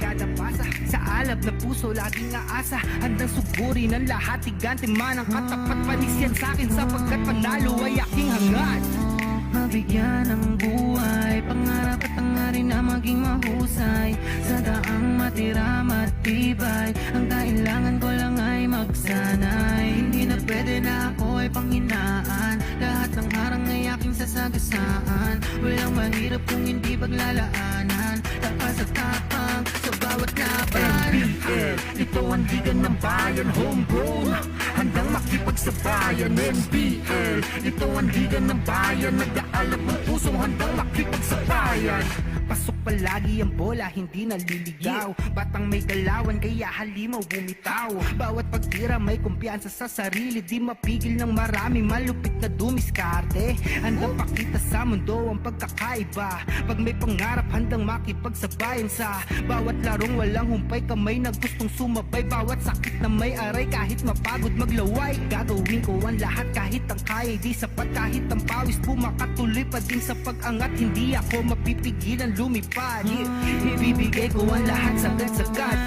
sa alab na puso laging aasa, handang sugurin ang lahat, tigante man ang katapat, panis yan sa'kin sapagkat panalo ay aking hangad. Mabigyan ng buhay, pangarap at hangarin na maging mahusay, sa daang matira matibay, ang kailangan ko lang ay magsanay. Hindi na pwede na ako ay panghinaan, lahat ng harang ay aking sasagasaan. Walang mahirap kung hindi paglalaanan, takas at tapang sa bawat laban. NBL, ito ang liga ng bayan, homegrown, handang makipagsabayan. NBL, ito ang liga ng bayan, nag-aalab ng pusong handang makipagsabayan. Pasok palagi ang bola, hindi naliligaw, batang may galawan kaya halimaw bumitaw. Bawat pagtira may kumpiyansa sa sarili, di mapigil ng marami, malupit na dumiskarte. Handang pakita sa mundo ang pagkakaiba, pag may pangarap handang makipagsabayan. Sa bawat larong walang humpay, kamay na gustong sumabay, bawat sakit na may aray, kahit mapagod maglaway. Gagawin ko ang lahat kahit ang kaya di sapat, kahit ang pawis bumakatuloy pa din sa pag-angat. Hindi ako mapipigilan lumipad, ibibigay ko ang lahat sagad-sagad.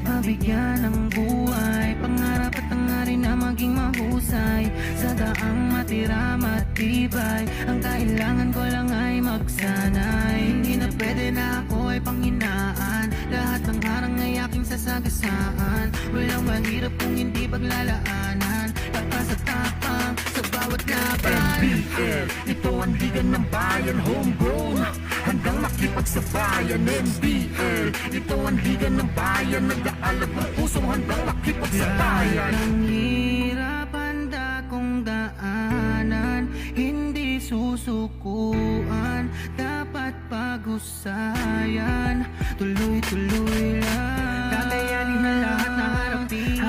Mabigyan ng buhay, pangarap at hangarin na maging mahusay, sa daang matira matibay, ang kailangan ko lang ay magsanay. Hindi na pwede na ako ay panghinaan, lahat ng harang ay aking sasagasaan. Walang mahirap kung hindi paglalaanan, takas at tapang sa bawat laban. NBL, ito ang liga ng bayan, homegrown, handang makipagsabayan. NBL, ito ang liga ng bayan, nag-aalab ng pusong handang makipagsabayan. Lahat ng hirap handa kong daanan, hindi susukuan, dapat pag-usayan, tuloy-tuloy lang. Kakayanin na lahat na harapin,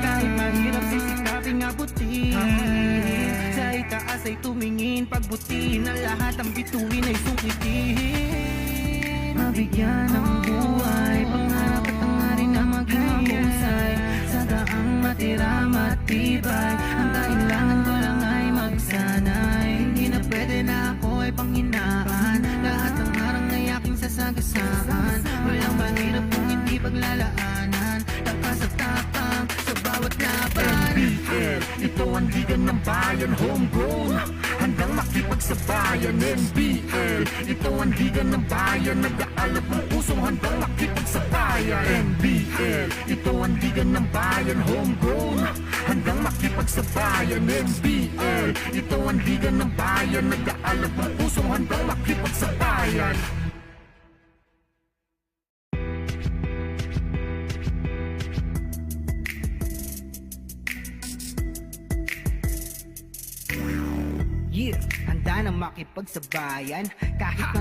kahit mahirap sisikaping abutin. Sa itaas ay tumingin, pagbutin ang lahat, ang bituin ay sungkitin. Mabigyan ng buhay, pangarap at hangarin na maging mahusay, sa daang matira matibay, ang kailangan ko lang ay magsanay. Hindi na pwede na ako ay panghinaan, lahat ng harang ay aking sasagasaan. Walang mahirap kung hindi paglalaanan, takas at tapang sa bawat laban. NBL, ito ang liga ng bayan, homegrown, handang makipagsabayan. NBL, ito ang liga ng bayan, nag-aalab ng pusong handang makipagsabayan. NBL, ito ang liga ng bayan, homegrown, handang makipagsabayan. NBL, ito ang liga ng bayan, nag-aalab ng pusong handang makipagsabayan. Yeah, handa na makipagsabayan, kahit